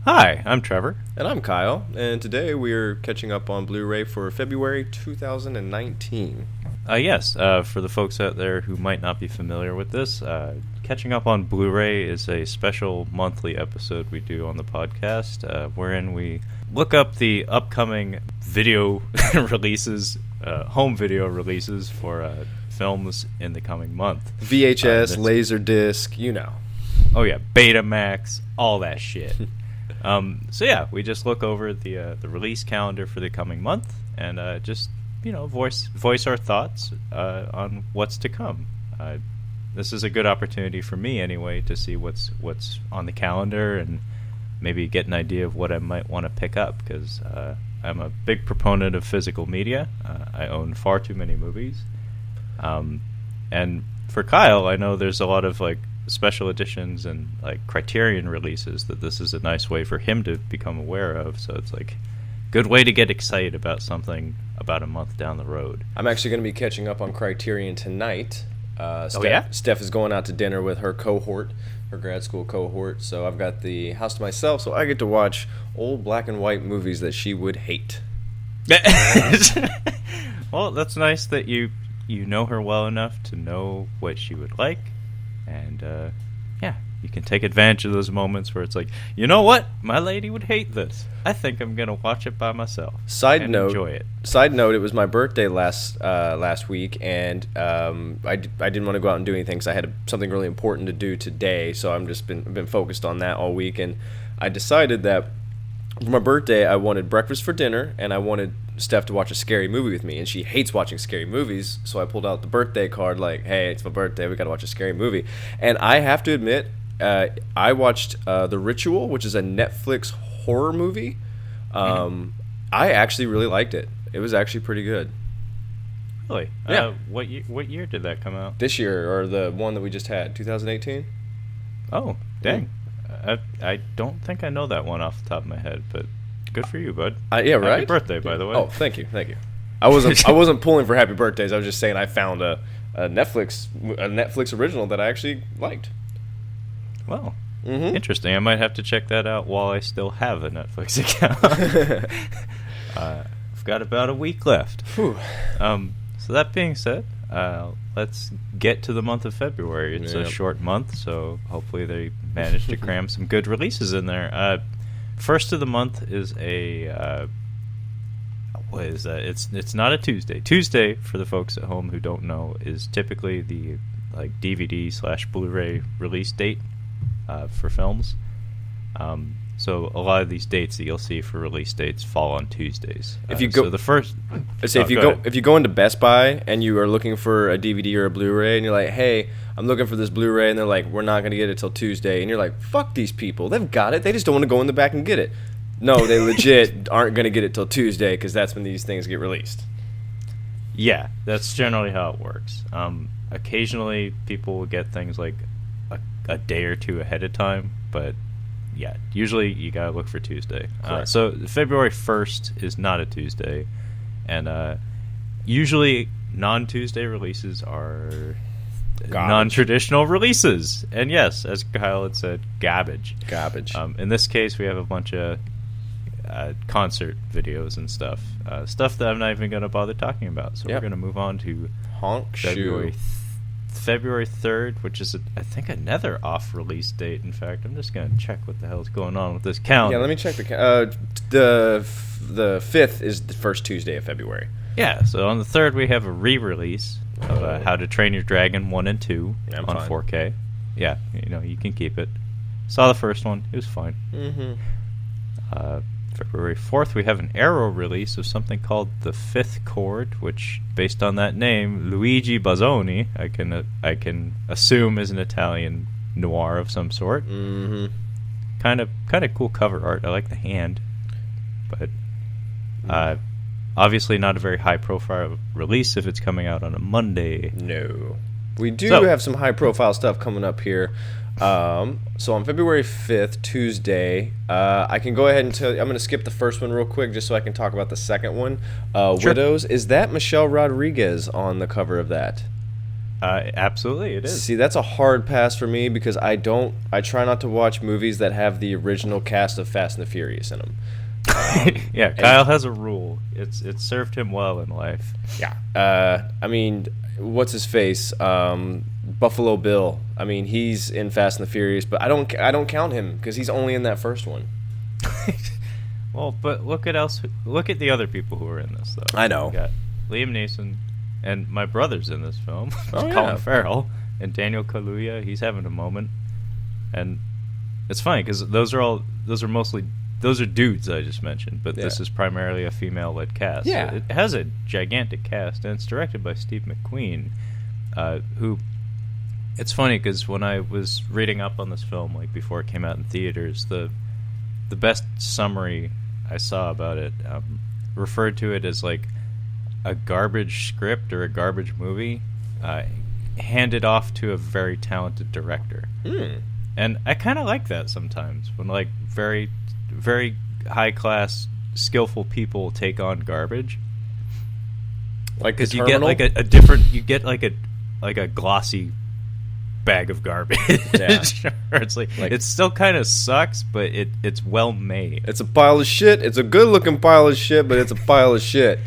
Hi, I'm Trevor. And I'm Kyle, and today we're catching up on Blu-ray for February 2019. Yes, for the folks out there who might not be familiar with this, Catching Up on Blu-ray is a special monthly episode we do on the podcast, wherein we look up the upcoming video releases, home video releases for films in the coming month. VHS, Laserdisc, you know. Oh yeah, Betamax, all that shit. So yeah, we just look over the release calendar for the coming month and just voice our thoughts on what's to come. This is a good opportunity for me anyway to see what's on the calendar and maybe get an idea of what I might want to pick up because I'm a big proponent of physical media. I own far too many movies, and for Kyle, I know there's a lot of special editions and Criterion releases that this is a nice way for him to become aware of. So it's good way to get excited about something about a month down the road. I'm actually going to be catching up on Criterion tonight. Yeah? Steph is going out to dinner with her cohort, her grad school cohort. So I've got the house to myself, so I get to watch old black and white movies that she would hate. Well, that's nice that you know her well enough to know what she would like. And, you can take advantage of those moments where it's you know what? My lady would hate this. I think I'm going to watch it by myself. Enjoy it. Side note, it was my birthday last week, and I didn't want to go out and do anything because I had something really important to do today, so I've just been focused on that all week, and I decided that for my birthday, I wanted breakfast for dinner, and I wanted Steph to watch a scary movie with me, and she hates watching scary movies, so I pulled out the birthday card hey, it's my birthday, we gotta watch a scary movie. And I have to admit, I watched The Ritual, which is a Netflix horror movie. I actually really liked it. It was actually pretty good. Really? Yeah. What year did that come out? This year, or the one that we just had, 2018? Oh, dang. I don't think I know that one off the top of my head, but good for you, bud. Yeah, right? Happy birthday, by the way. Oh, thank you. I wasn't pulling for happy birthdays. I was just saying I found a Netflix original that I actually liked. Well, interesting. I might have to check that out while I still have a Netflix account. I've got about a week left. Whew. So that being said, let's get to the month of February. It's a short month, so hopefully they managed to cram some good releases in there. First of the month is what is that? It's not a Tuesday. Tuesday, for the folks at home who don't know, is typically the DVD/Blu-ray release date for films. So a lot of these dates that you'll see for release dates fall on Tuesdays. If you go, so the first, if you go into Best Buy and you are looking for a DVD or a Blu-ray, and you're like, hey, I'm looking for this Blu-ray, and they're like, we're not going to get it till Tuesday, and you're like, fuck these people, they've got it, they just don't want to go in the back and get it. No, they legit aren't going to get it till Tuesday because that's when these things get released. Yeah, that's generally how it works. Occasionally, people will get things a day or two ahead of time, but yeah, usually you gotta look for Tuesday. So February 1st is not a Tuesday, and usually non-Tuesday releases are non-traditional releases. And yes, as Kyle had said, garbage. In this case, we have a bunch of concert videos and stuff that I'm not even gonna bother talking about. So we're gonna move on to February 3rd, which is, I think, another off-release date. In fact, I'm just going to check what the hell is going on with this calendar. Yeah, let me check the 5th is the first Tuesday of February. Yeah, so on the 3rd, we have a re-release of How to Train Your Dragon 1 and 2 on 4K. Yeah, you can keep it. Saw the first one. It was fine. February 4th, we have an Arrow release of something called The Fifth Chord, which, based on that name, Luigi Bazzoni, I can assume is an Italian noir of some sort. Kind of cool cover art. I like the hand, but obviously not a very high-profile release if it's coming out on a Monday. No. We do have some high-profile stuff coming up here. So on February 5th, Tuesday, I can go ahead and tell you, I'm going to skip the first one real quick just so I can talk about the second one. Sure. Widows. Is that Michelle Rodriguez on the cover of that? Absolutely, it is. See, that's a hard pass for me because I try not to watch movies that have the original cast of Fast and the Furious in them. Yeah, Kyle has a rule. It's served him well in life. Yeah. I mean, what's his face? Buffalo Bill. I mean, he's in Fast and the Furious, but I don't count him because he's only in that first one. Well, but look at the other people who are in this, though. I know. We got Liam Neeson, and my brother's in this film. Oh, Colin yeah. Farrell and Daniel Kaluuya. He's having a moment, and it's funny because those are dudes I just mentioned, but this Yeah. is primarily a female-led cast. Yeah. So it has a gigantic cast, and it's directed by Steve McQueen, who. It's funny because when I was reading up on this film, like before it came out in theaters, the best summary I saw about it referred to it as like a garbage script or a garbage movie handed off to a very talented director. And I kind of like that sometimes when like very, very high class, skillful people take on garbage. Like because The you get Terminal? like a different, you get like a glossy bag of garbage. Yeah. It's like it still kind of sucks, but it's well made. It's a pile of shit. It's a good-looking pile of shit, but it's a pile of shit.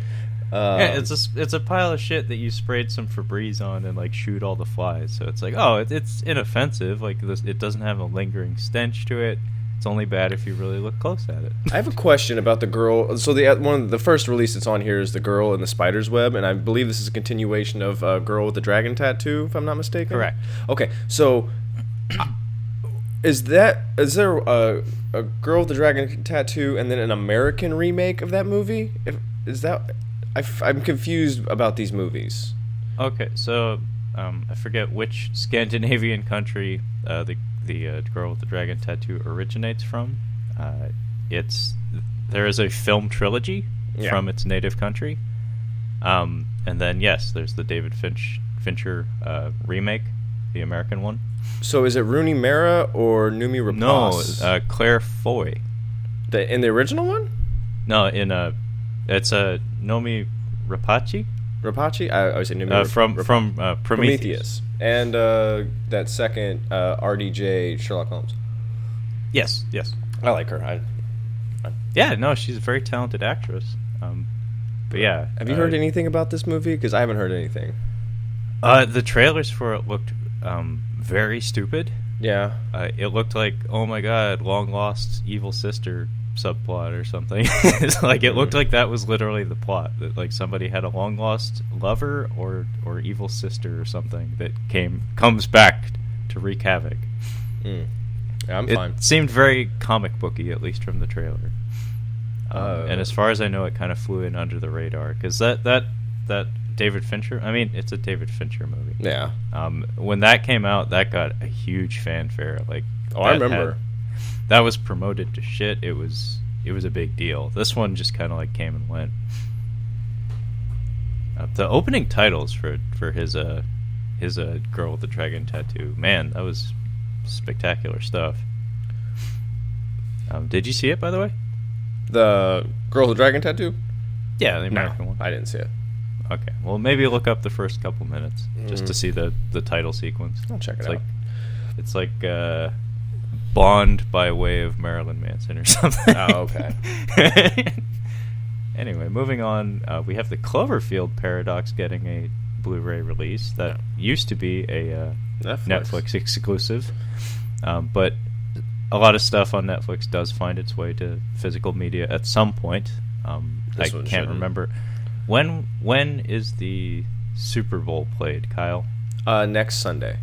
Yeah, it's a pile of shit that you sprayed some Febreze on and like shoot all the flies. So it's like, oh, it's inoffensive. Like it doesn't have a lingering stench to it. It's only bad if you really look close at it. I have a question about the girl. So one of the first release that's on here is the girl in the spider's web, and I believe this is a continuation of Girl with the Dragon Tattoo, if I'm not mistaken. Correct. Okay, so is there a Girl with the Dragon Tattoo and then an American remake of that movie? I'm confused about these movies. Okay, so I forget which Scandinavian country the Girl with the Dragon Tattoo originates from. There is a film trilogy from its native country, and then yes, there's the David Fincher remake, the American one. So is it Rooney Mara or Noomi Rapace? No, Claire Foy. In the original one? No, it's Nomi Rapace. Rapace? I always say Noomi from Prometheus. And that second RDJ Sherlock Holmes. Yes. I like her. Yeah, no, she's a very talented actress. But yeah. Have you heard anything about this movie? Because I haven't heard anything. The trailers for it looked very stupid. Yeah. It looked like, oh my god, long lost evil sister subplot or something. It's like it looked like that was literally the plot, that like somebody had a long lost lover or evil sister or something that comes back to wreak havoc. Yeah, I'm fine. It seemed very comic booky, at least from the trailer. And as far as I know, it kind of flew in under the radar because that David Fincher, I mean, it's a David Fincher movie. Yeah. When that came out, that got a huge fanfare. Like, I remember. That was promoted to shit. It was a big deal. This one just kind of like came and went. The opening titles for his Girl with the Dragon Tattoo, man, that was spectacular stuff. Did you see it, by the way? The Girl with the Dragon Tattoo? Yeah, the American one. I didn't see it. Okay, well, maybe look up the first couple minutes just to see the title sequence. I'll check it out. It's like Bond by way of Marilyn Manson or something. Oh, okay. Anyway, moving on, we have the Cloverfield Paradox getting a Blu-ray release that used to be a Netflix exclusive, but a lot of stuff on Netflix does find its way to physical media at some point. I can't remember. When is the Super Bowl played, Kyle? Next Sunday.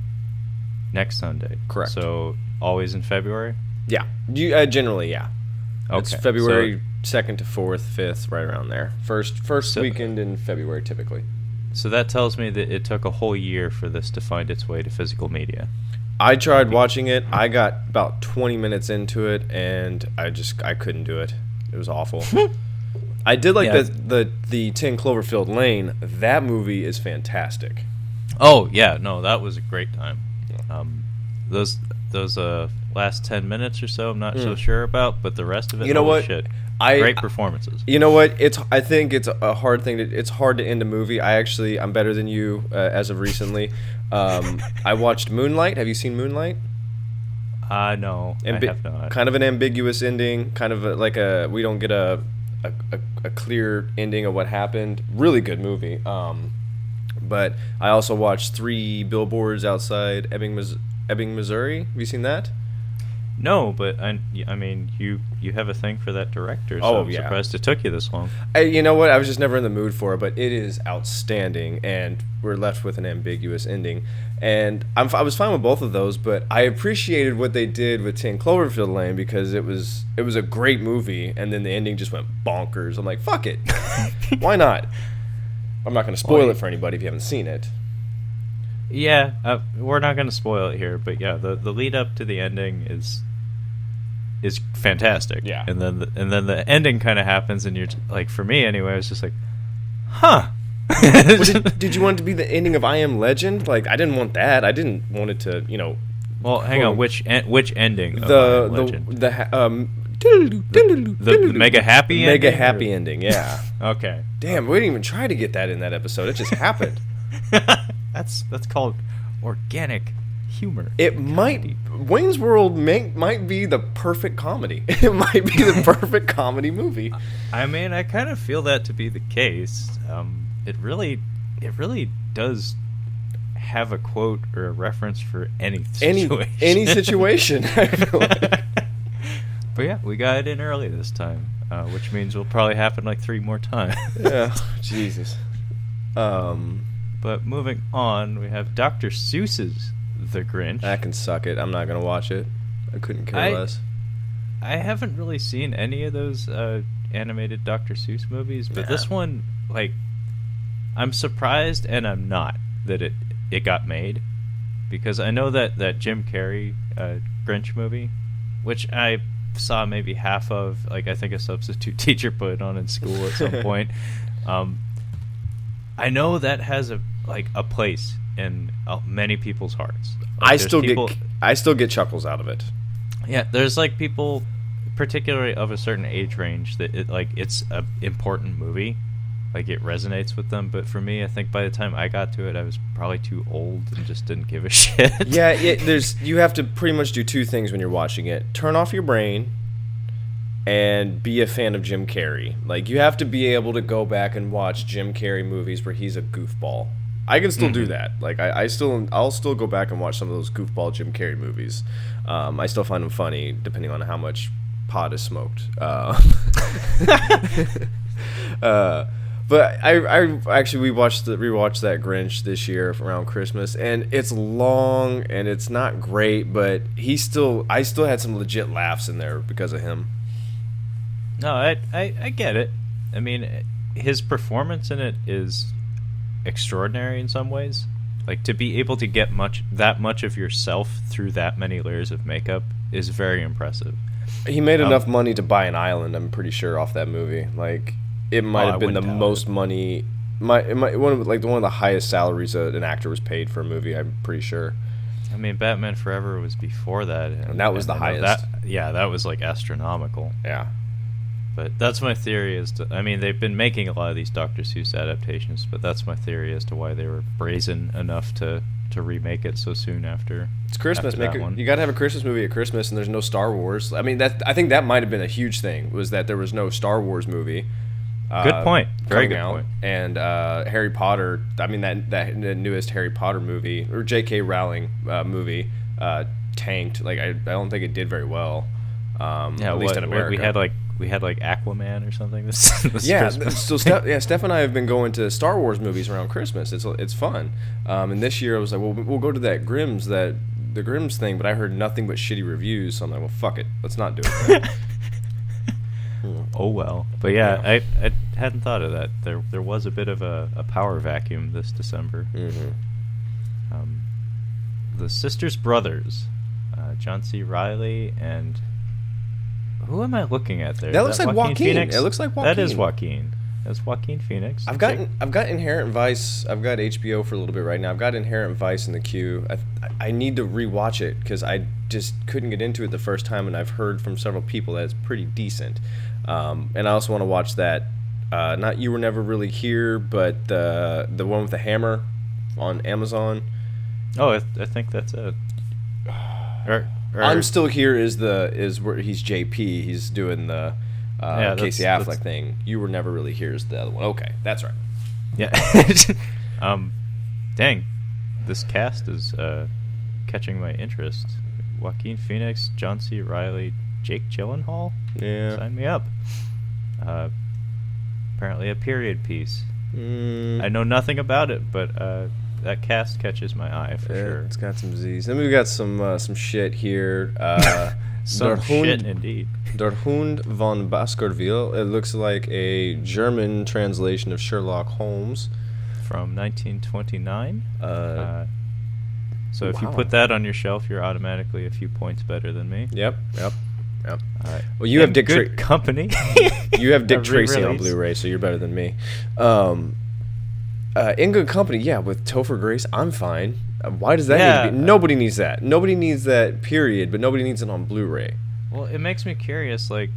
Next Sunday. Correct. So always in February? Yeah. Generally, yeah. Okay. It's February 2nd to 4th, 5th, right around there. First weekend in February, typically. So that tells me that it took a whole year for this to find its way to physical media. I tried watching it. I got about 20 minutes into it, and I couldn't do it. It was awful. I did like the 10 Cloverfield Lane. That movie is fantastic. Oh yeah, no, that was a great time. Those last 10 minutes or so I'm not so sure about, but the rest of it, You know holy what? shit. Great performances. You know what? I think it's a hard thing. It's hard to end a movie. I'm better than you as of recently. I watched Moonlight. Have you seen Moonlight? No, I have not. Kind of an ambiguous ending. Kind of we don't get a clear ending of what happened. Really good movie. But I also watched 3 Billboards Outside Ebbing, Missouri. Have you seen that? No, but I mean, you have a thing for that director, so I'm surprised it took you this long. You know what? I was just never in the mood for it, but it is outstanding, and we're left with an ambiguous ending. And I was fine with both of those, but I appreciated what they did with 10 Cloverfield Lane because it was a great movie, and then the ending just went bonkers. I'm like, fuck it. Why not? I'm not going to spoil it for anybody if you haven't seen it. Yeah, we're not going to spoil it here, but yeah, the lead up to the ending is fantastic. Yeah. And then the ending kind of happens, and you're like, for me anyway, I was just like, huh. Did you want it to be the ending of I Am Legend? Like, I didn't want that. I didn't want it to, Well, hang on. Which ending? Of I Am Legend? The mega happy ending. Mega happy ending. Yeah. Okay. Damn, we didn't even try to get that in that episode. It just happened. That's called organic humor. Wayne's World might be the perfect comedy. It might be the perfect comedy movie. I mean, I kind of feel that to be the case. It really does have a quote or a reference for any situation. Any situation, I feel like. But yeah, we got it in early this time, which means it'll probably happen like 3 more times. Yeah, Jesus. But moving on, we have Dr. Seuss's The Grinch. I can suck it. I'm not going to watch it. I couldn't care less. I haven't really seen any of those animated Dr. Seuss movies, but this one, like, I'm surprised and I'm not that it got made, because I know that Jim Carrey Grinch movie, which I saw maybe half of, like, I think a substitute teacher put it on in school at some point. I know that has a place in many people's hearts. Like, I still get chuckles out of it. Yeah, there's like people, particularly of a certain age range, that it's a important movie, like it resonates with them. But for me, I think by the time I got to it, I was probably too old and just didn't give a shit. Yeah, you have to pretty much do 2 things when you're watching it: turn off your brain and be a fan of Jim Carrey. Like, you have to be able to go back and watch Jim Carrey movies where he's a goofball. I can still do that. Like, I'll still go back and watch some of those goofball Jim Carrey movies. I still find them funny, depending on how much pot is smoked. But I actually rewatched that Grinch this year around Christmas, and it's long and it's not great, but I still had some legit laughs in there because of him. No, I get it. I mean, his performance in it is extraordinary in some ways. Like, to be able to get that much of yourself through that many layers of makeup is very impressive. He made enough money to buy an island, I'm pretty sure, off that movie. Like, it might have been the most money. One of the highest salaries an actor was paid for a movie, I'm pretty sure. I mean, Batman Forever was before that, and that was the highest. That was like astronomical. Yeah. But that's my theory I mean, they've been making a lot of these Dr. Seuss adaptations, but that's my theory as to why they were brazen enough to remake it so soon after. It's Christmas. After You got to have a Christmas movie at Christmas, and there's no Star Wars. I mean, I think that might have been a huge thing, was that there was no Star Wars movie. Good point. Very good point. And Harry Potter. I mean, that newest Harry Potter movie, or J.K. Rowling movie, tanked. Like, I don't think it did very well. At least in America. We had like Aquaman or something. This Christmas. So Steph and I have been going to Star Wars movies around Christmas. It's fun. And this year I was like, well, we'll go to the Grimm's thing, but I heard nothing but shitty reviews. So I'm like, well, fuck it, let's not do it. Oh well. But yeah, I hadn't thought of that. There was a bit of a power vacuum this December. Mm-hmm. The Sisters Brothers, John C. Reilly and. Who am I looking at there? That looks like Joaquin. It looks like Joaquin. That is Joaquin. as Joaquin Phoenix. I've got Inherent Vice. I've got HBO for a little bit right now. I've got Inherent Vice in the queue. I need to rewatch it because I just couldn't get into it the first time, and I've heard from several people that it's pretty decent. And I also want to watch that. Not You Were Never Really Here, but the one with the hammer on Amazon. Oh, I think that's it. I'm Still Here is where he's JP. He's doing the Casey Affleck thing. You Were Never Really Here is the other one. Okay, that's right. Yeah. Dang, this cast is catching my interest. Joaquin Phoenix, John C. Reilly, Jake Gyllenhaal. Yeah. Sign me up. Apparently a period piece. I know nothing about it, but that cast catches my eye for sure. It's got some Z's. Then we've got some shit here. Some shit indeed. Der Hund von Baskerville. It looks like a German translation of Sherlock Holmes from 1929. So if you put that on your shelf, you're automatically a few points better than me. Yep. All right. Well, you have Dick Company. You have Dick Tracy on Blu-ray, so you're better than me. In Good Company, yeah, with Topher Grace, I'm fine. Why does that need to be? Nobody needs that. Nobody needs that, period, but nobody needs it on Blu-ray. Well, it makes me curious, like,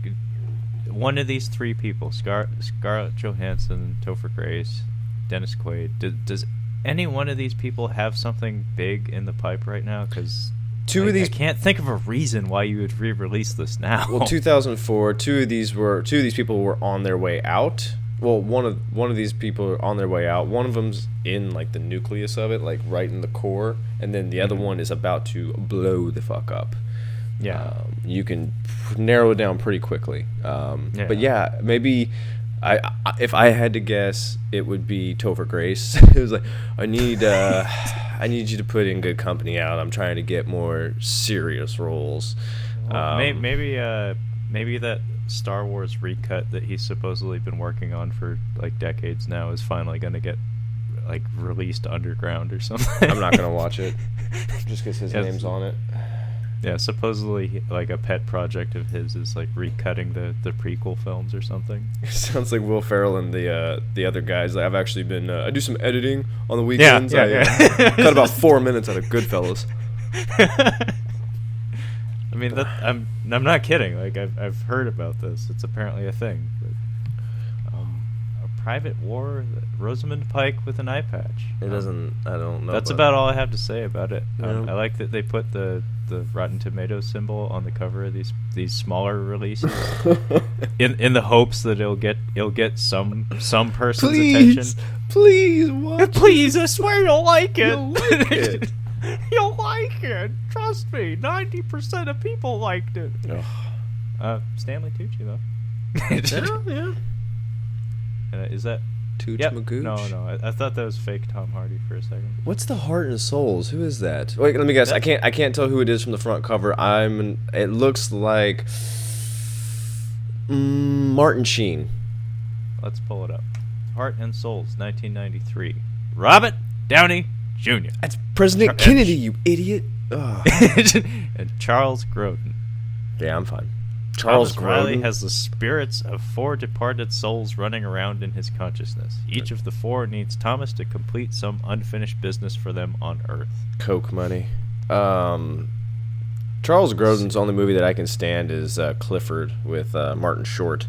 one of these three people, Scarlett Johansson, Topher Grace, Dennis Quaid, does any one of these people have something big in the pipe right now? Because I can't think of a reason why you would re-release this now. Well, 2004, two of these people were on their way out. Well, one of these people are on their way out. One of them's in like the nucleus of it, like right in the core, and then the other one is about to blow the fuck up. Yeah, you can narrow it down pretty quickly. But yeah, maybe if I had to guess, it would be Topher Grace. It was like, I need you to put In Good Company out. I'm trying to get more serious roles. Well, maybe that Star Wars recut that he's supposedly been working on for like decades now is finally going to get like released underground or something. I'm not going to watch it just because his name's on it. Yeah, supposedly like a pet project of his is like recutting the prequel films or something. Sounds like Will Ferrell and the other guys. Like, I've actually been I do some editing on the weekends. Yeah. Cut about 4 minutes out of Goodfellas. I mean, I'm not kidding. Like I've heard about this. It's apparently a thing. But, a private war, Rosamund Pike with an eye patch. It doesn't. I don't know. That's about all I have to say about it. I like that they put the Rotten Tomatoes symbol on the cover of these smaller releases, in the hopes that it'll get some person's attention. Please, what? Please, I swear you'll like it. You'll like it. You'll like it. Trust me. 90% of people liked it. Stanley Tucci though. Yeah. Is that Tooch Magooch? No. I thought that was fake Tom Hardy for a second. What's the Heart and Souls? Who is that? Wait, let me guess. I can't tell who it is from the front cover. It looks like Martin Sheen. Let's pull it up. Heart and Souls, 1993. Robert Downey Jr. That's President Kennedy, you idiot. And Charles Grodin. Yeah, I'm fine. Charles Riley has the spirits of 4 departed souls running around in his consciousness. Each of the 4 needs Thomas to complete some unfinished business for them on Earth. Coke money. Charles Grodin's only movie that I can stand is Clifford with Martin Short.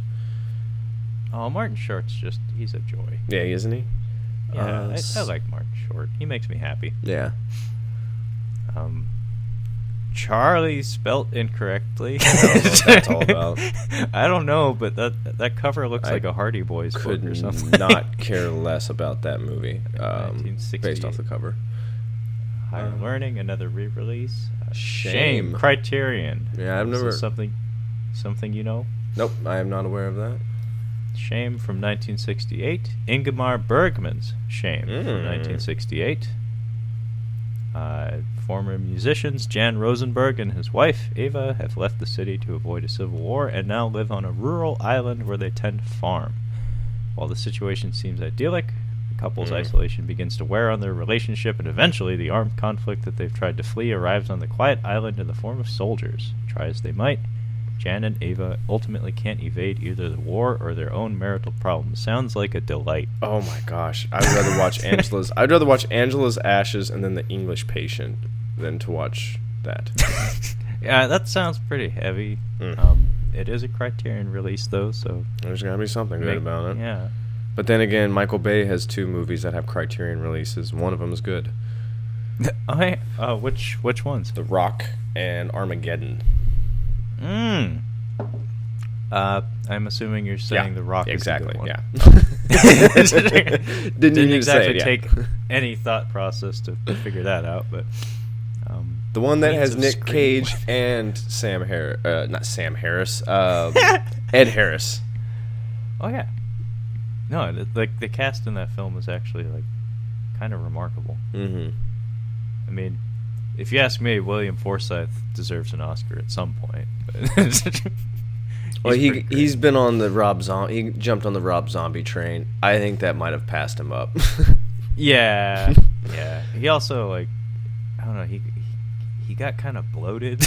Oh, Martin Short's he's a joy. Yeah, isn't he? Yeah, I like Martin Short. He makes me happy. Yeah. Charlie spelt incorrectly. I don't know what that's all about. I don't know, but that cover looks like a Hardy Boys book or something. Could not care less about that movie. 1968. Based off the cover. Higher Learning, another re-release. Shame. Criterion. Yeah, I've never. Something you know? Nope, I am not aware of that. Shame from 1968. Ingemar Bergman's Shame from 1968. Former musicians Jan Rosenberg and his wife Ava have left the city to avoid a civil war and now live on a rural island where they tend to farm. While the situation seems idyllic, the couple's isolation begins to wear on their relationship, and eventually the armed conflict that they've tried to flee arrives on the quiet island in the form of soldiers. Try as they might, Jan and Ava ultimately can't evade either the war or their own marital problems. Sounds like a delight. Oh my gosh, I'd rather watch Angela's Ashes and then The English Patient than to watch that. Yeah, that sounds pretty heavy. It is a Criterion release though, so there's gotta be something good about it. Yeah. But then again, Michael Bay has 2 movies that have Criterion releases. One of them is good. Which ones? The Rock and Armageddon. I'm assuming you're saying The Rock is a good one. Yeah. Didn't exactly take any thought process to figure that out, but the one that has Nick Scream. Cage and Ed Harris. Oh yeah. No, the cast in that film is actually like kind of remarkable. Mm-hmm. I mean, if you ask me, William Forsythe deserves an Oscar at some point. Well, he's been on the Rob Zombie. He jumped on the Rob Zombie train. I think that might have passed him up. Yeah. He also I don't know. He got kind of bloated.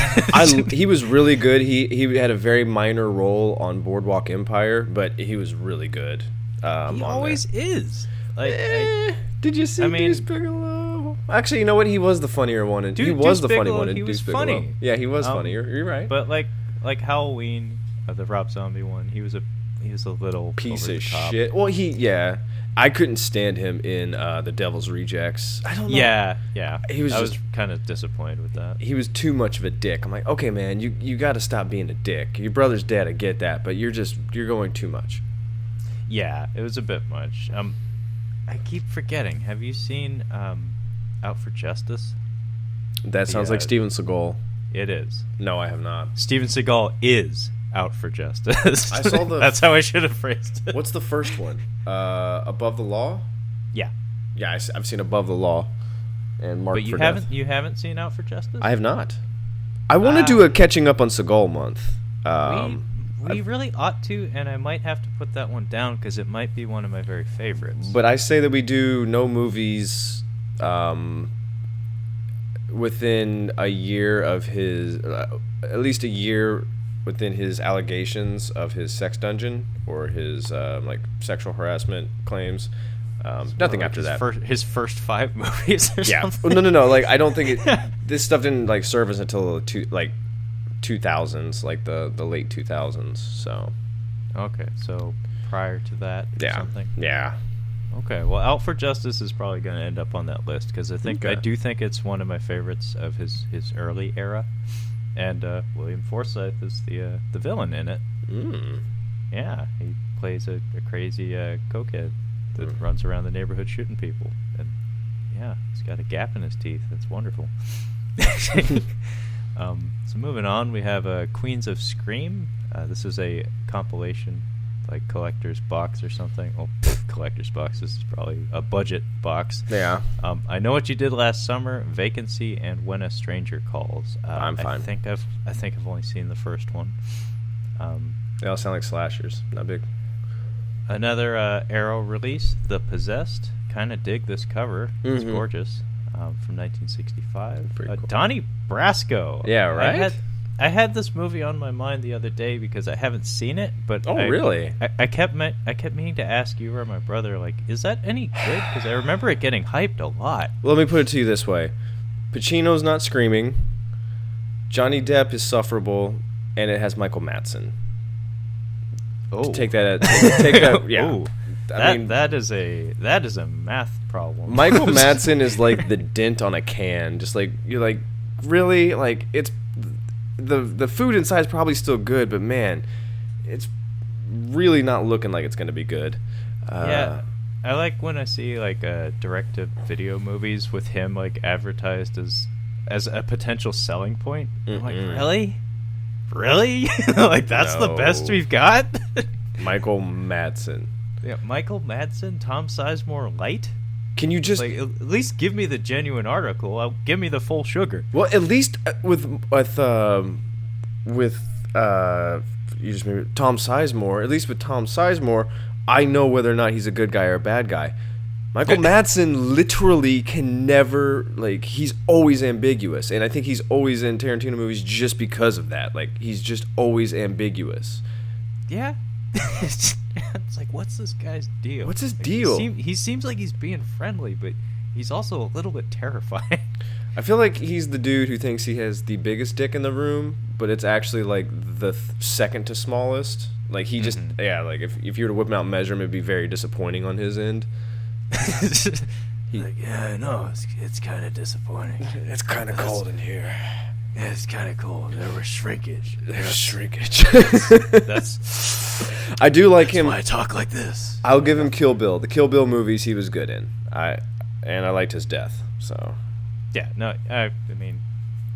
He was really good. He had a very minor role on Boardwalk Empire, but he was really good. He always is. Did you see Deuce Bigelow? Actually, you know what? He was the funnier one. He was the funny one in Deuce Bigelow. Funny. Yeah, he was funny. You're right. But like Halloween, the Rob Zombie one, he was a little piece over of the top. shit. Well, I couldn't stand him in The Devil's Rejects. I don't know. Yeah. I was kind of disappointed with that. He was too much of a dick. I'm like, okay, man, you got to stop being a dick. Your brother's dead. I get that, but you're going too much. Yeah, it was a bit much. I keep forgetting. Have you seen Out for Justice? That sounds like Steven Seagal. It is. No, I have not. Steven Seagal is out for justice. I saw That's how I should have phrased it. What's the first one? Above the Law? Yeah. Yeah, I've seen Above the Law and Marked for Death. You haven't seen Out for Justice? I have not. I want to do a catching up on Seagal month. We really ought to, and I might have to put that one down because it might be one of my very favorites. But I say that we do no movies within a year of his, at least a year within his allegations of his sex dungeon or his sexual harassment claims. Nothing after that. His first 5 movies or something? No. I don't think this stuff didn't surface until 2000s, the late 2000s. So. Okay, so prior to that or something? Yeah. Okay, well, Out for Justice is probably going to end up on that list because I do think it's one of my favorites of his early era, and William Forsythe is the villain in it. Yeah, he plays a crazy cokehead that runs around the neighborhood shooting people, and yeah, he's got a gap in his teeth. That's wonderful. So moving on, we have Queens of Scream. This is a compilation, collector's box or something. Oh, collector's box. This is probably a budget box. Yeah. I Know What You Did Last Summer, Vacancy, and When a Stranger Calls. I'm fine. I think I've only seen the first one. They all sound like slashers. Not big. Another Arrow release, The Possessed. Kind of dig this cover. It's gorgeous. From 1965. Pretty cool. Donnie Brasco. Yeah, right? I had this movie on my mind the other day because I haven't seen it, but really? I kept meaning to ask you or my brother, is that any good? Because I remember it getting hyped a lot. Well, let me put it to you this way: Pacino's not screaming, Johnny Depp is sufferable, and it has Michael Madsen. Oh, take that. Yeah. Ooh. That is a math problem. Michael Madsen is like the dent on a can. Just you're really it's. The food inside is probably still good, but man, it's really not looking like it's going to be good. Yeah, I like when I see direct-to-video movies with him advertised as a potential selling point. I'm like, really? That's the best we've got? Michael Madsen. Yeah, Michael Madsen, Tom Sizemore light. Can you just at least give me the genuine article? Give me the full sugar. Well, at least with Tom Sizemore. At least with Tom Sizemore, I know whether or not he's a good guy or a bad guy. Michael Madsen literally can never, like, he's always ambiguous. And I think he's always in Tarantino movies just because of that. Like, he's just always ambiguous. Yeah. It's like, what's this guy's deal? What's his like, deal? He seems like he's being friendly, but he's also a little bit terrifying. I feel like he's the dude who thinks he has the biggest dick in the room, but it's actually, like, the second to smallest. Like, he just, like, if you were to whip him out and measure him, it'd be very disappointing on his end. Like, yeah, I know, it's kind of disappointing. It's kind of cold in here. Yeah, it's kind of cold. There was shrinkage. There's shrinkage. That's I do like him. why I talk like this. I'll give him Kill Bill. The Kill Bill movies he was good in. I liked his death. So yeah, no, I mean,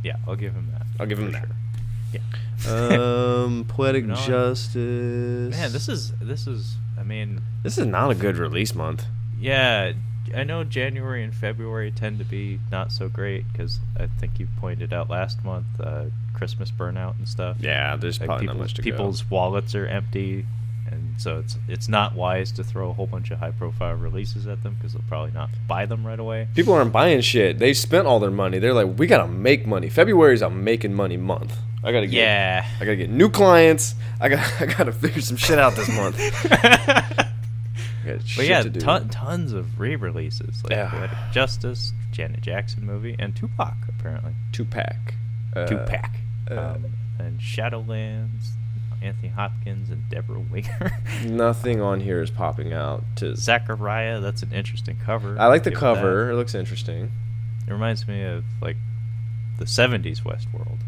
yeah, I'll give him that. I'll give him that. Sure. Yeah. Poetic Justice. Man, this is. I mean, this is not a good release month. Yeah, I know January and February tend to be not so great because I think you pointed out last month Christmas burnout and stuff. Yeah, there's like probably not much to people's wallets are empty, and so it's not wise to throw a whole bunch of high-profile releases at them because they'll probably not buy them right away. People aren't buying shit. They spent all their money. They're like, we gotta make money. February's a making money month. I gotta get new clients. I gotta figure some shit out this month. But yeah, tons of re-releases. Like Poetic Justice, Janet Jackson movie, and Tupac, apparently. Tupac. And Shadowlands, Anthony Hopkins, and Deborah Winger. Nothing on here is popping out. Zachariah, that's an interesting cover. I like the cover. It looks interesting. It reminds me of, like, the 70s Westworld.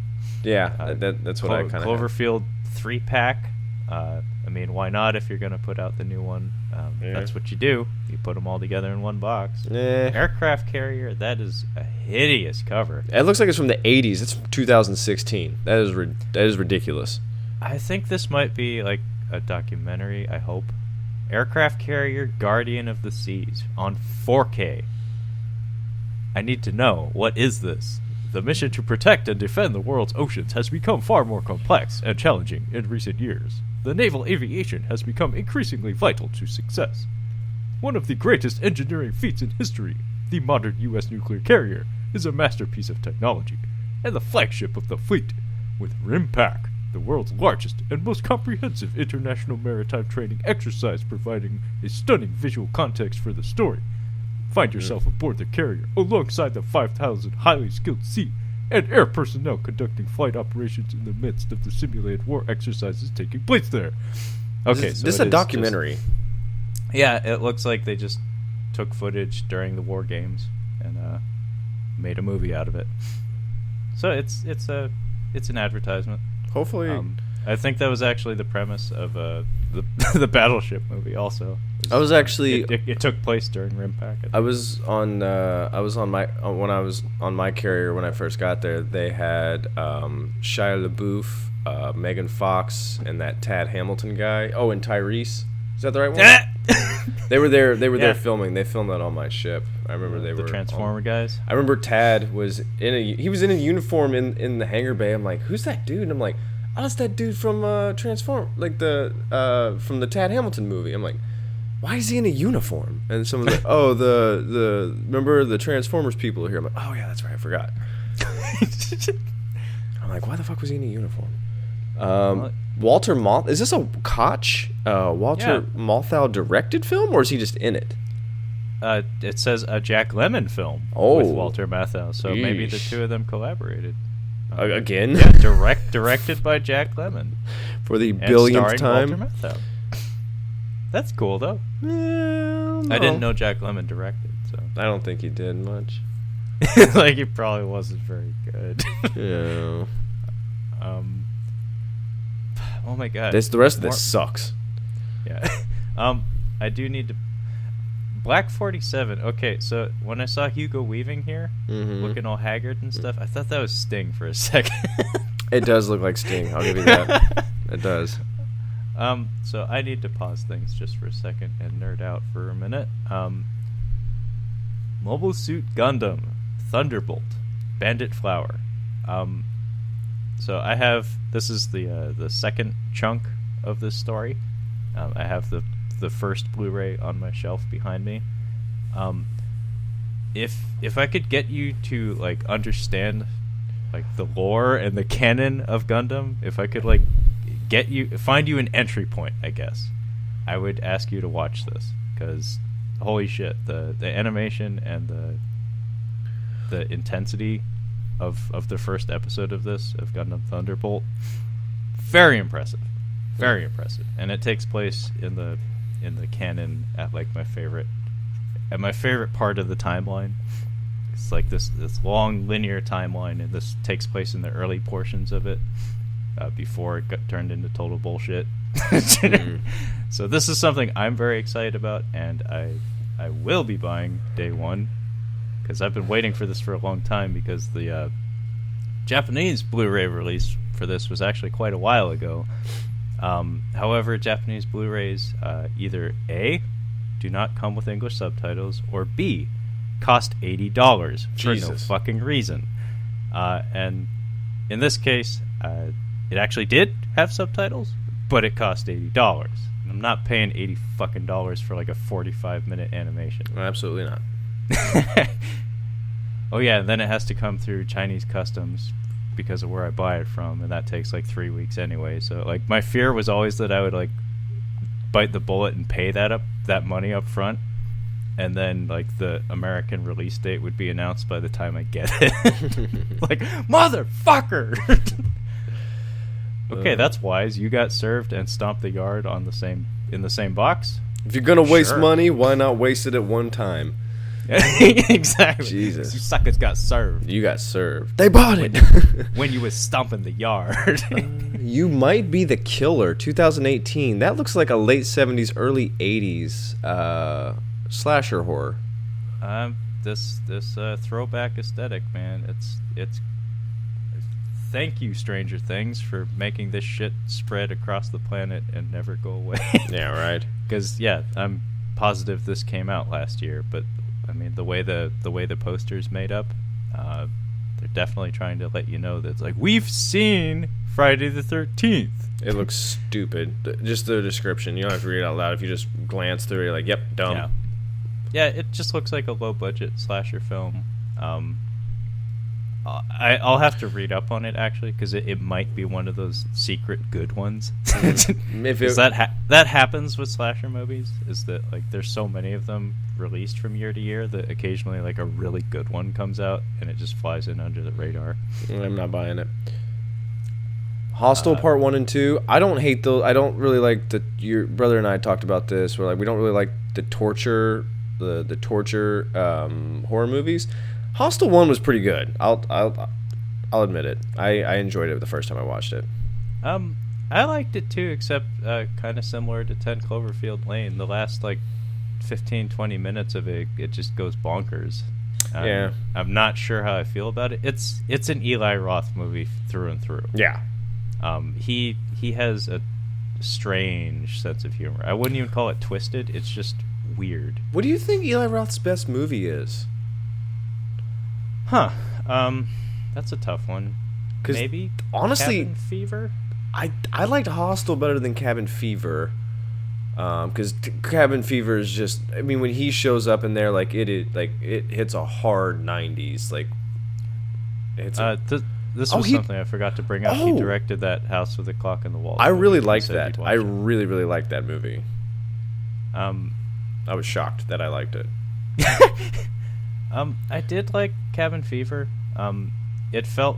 Yeah, that's what I kind of Cloverfield 3-pack. I mean, why not if you're going to put out the new one? That's what you do. You put them all together in one box. Aircraft Carrier, that is a hideous cover. It looks like it's from the 80s. It's from 2016. That is ridiculous. I think this might be like a documentary, I hope. Aircraft Carrier, Guardian of the Seas on 4K. I need to know, what is this? The mission to protect and defend the world's oceans has become far more complex and challenging in recent years. The naval aviation has become increasingly vital to success. One of the greatest engineering feats in history, the modern U.S. nuclear carrier, is a masterpiece of technology, and the flagship of the fleet, with RIMPAC, the world's largest and most comprehensive international maritime training exercise providing a stunning visual context for the story. Find yourself aboard the carrier, alongside the 5,000 highly skilled sea and air personnel conducting flight operations in the midst of the simulated war exercises taking place there. Okay, this is a documentary. It looks like they just took footage during the war games and made a movie out of it. So it's an advertisement. Hopefully, I think that was actually the premise of the Battleship movie. Also, I was actually it took place during RIMPAC. I was on my carrier when I first got there. They had Shia LaBeouf, Megan Fox, and that Tad Hamilton guy. Oh, and Tyrese. Is that the right one? They were there. They were there filming. They filmed that on my ship. I remember they were the Transformer guys. I remember Tad was in a uniform in the hangar bay. I'm like, who's that dude? And I'm like, oh, that's that dude from Transform, like from the Tad Hamilton movie. I'm like, why is he in a uniform? And someone's like, oh, the remember the Transformers people are here. I'm like, oh yeah, that's right, I forgot. I'm like, why the fuck was he in a uniform? Walter Moth, is this a Koch Walter Matthau directed film, or is he just in it? It says a Jack Lemmon film with Walter Matthau, so maybe the two of them collaborated. Again? Yeah, directed by Jack Lemmon. For the billionth time. Walter Matthau. That's cool, though. No. I didn't know Jack Lemmon directed, so I don't think he did much. Like, he probably wasn't very good. Yeah. Oh my god. The rest of this sucks. Yeah. I do need to. Black 47. Okay, so when I saw Hugo Weaving here, looking all haggard and stuff, I thought that was Sting for a second. It does look like Sting. I'll give you that. It does. So I need to pause things just for a second and nerd out for a minute. Mobile Suit Gundam, Thunderbolt, Bandit Flower. So I have, this is the second chunk of this story. I have the first Blu-ray on my shelf behind me. If I could get you to like understand like the lore and the canon of Gundam, if I could like find you an entry point, I guess I would ask you to watch this, because holy shit, the animation and the intensity of the first episode of Gundam Thunderbolt, very impressive, and it takes place in the canon at like my favorite part of the timeline. It's like this long linear timeline, and this takes place in the early portions of it, before it got turned into total bullshit. So this is something I'm very excited about, and I will be buying day one, because I've been waiting for this for a long time, because the Japanese Blu-ray release for this was actually quite a while ago. However, Japanese Blu-rays either A, do not come with English subtitles, or B, cost $80 for no fucking reason. And in this case, it actually did have subtitles, but it cost $80. And I'm not paying $80 fucking dollars for like a 45-minute animation. Absolutely not. Oh yeah, and then it has to come through Chinese customs because of where I buy it from, and that takes like 3 weeks anyway. So like my fear was always that I would like bite the bullet and pay that money up front, and then like the American release date would be announced by the time I get it. Like, motherfucker. Okay, that's wise. You got served and stomped the yard in the same box. If you're gonna waste money, why not waste it at one time? Exactly. Jesus. You suckers got served. You got served. They bought it. When you was stomping the yard. You Might Be the Killer, 2018. That looks like a late 70s, early 80s slasher horror. This throwback aesthetic, man. It's thank you, Stranger Things, for making this shit spread across the planet and never go away. Yeah, right. Because I'm positive this came out last year, but I mean the way the poster's made up, they're definitely trying to let you know that it's like, we've seen Friday the 13th. It looks stupid. Just the description. You don't have to read it out loud. If you just glance through it, you're like, yep, dumb. Yeah, it just looks like a low-budget slasher film. I'll have to read up on it, actually, because it might be one of those secret good ones. That happens with slasher movies, is that like there's so many of them released from year to year that occasionally like a really good one comes out and it just flies in under the radar. I'm not buying it. Hostel Part 1 and 2. I don't hate those. I don't really like your brother and I talked about this. We're like, we don't really like the torture horror movies. Hostel 1 was pretty good. I'll admit it. I enjoyed it the first time I watched it. I liked it too, except kind of similar to 10 Cloverfield Lane. The last like 15-20 minutes of it just goes bonkers. Yeah. I'm not sure how I feel about it. It's an Eli Roth movie through and through. Yeah. He has a strange sense of humor. I wouldn't even call it twisted. It's just weird. What do you think Eli Roth's best movie is? Huh. That's a tough one. Maybe honestly, Cabin Fever? I liked Hostel better than Cabin Fever. Because Cabin Fever is just, I mean, when he shows up in there, like it hits a hard 90s. Like it's this was something I forgot to bring up. He directed that House with the Clock in the Wall. I really liked that. I really, really liked that movie. I was shocked that I liked it. I did like Cabin Fever. It felt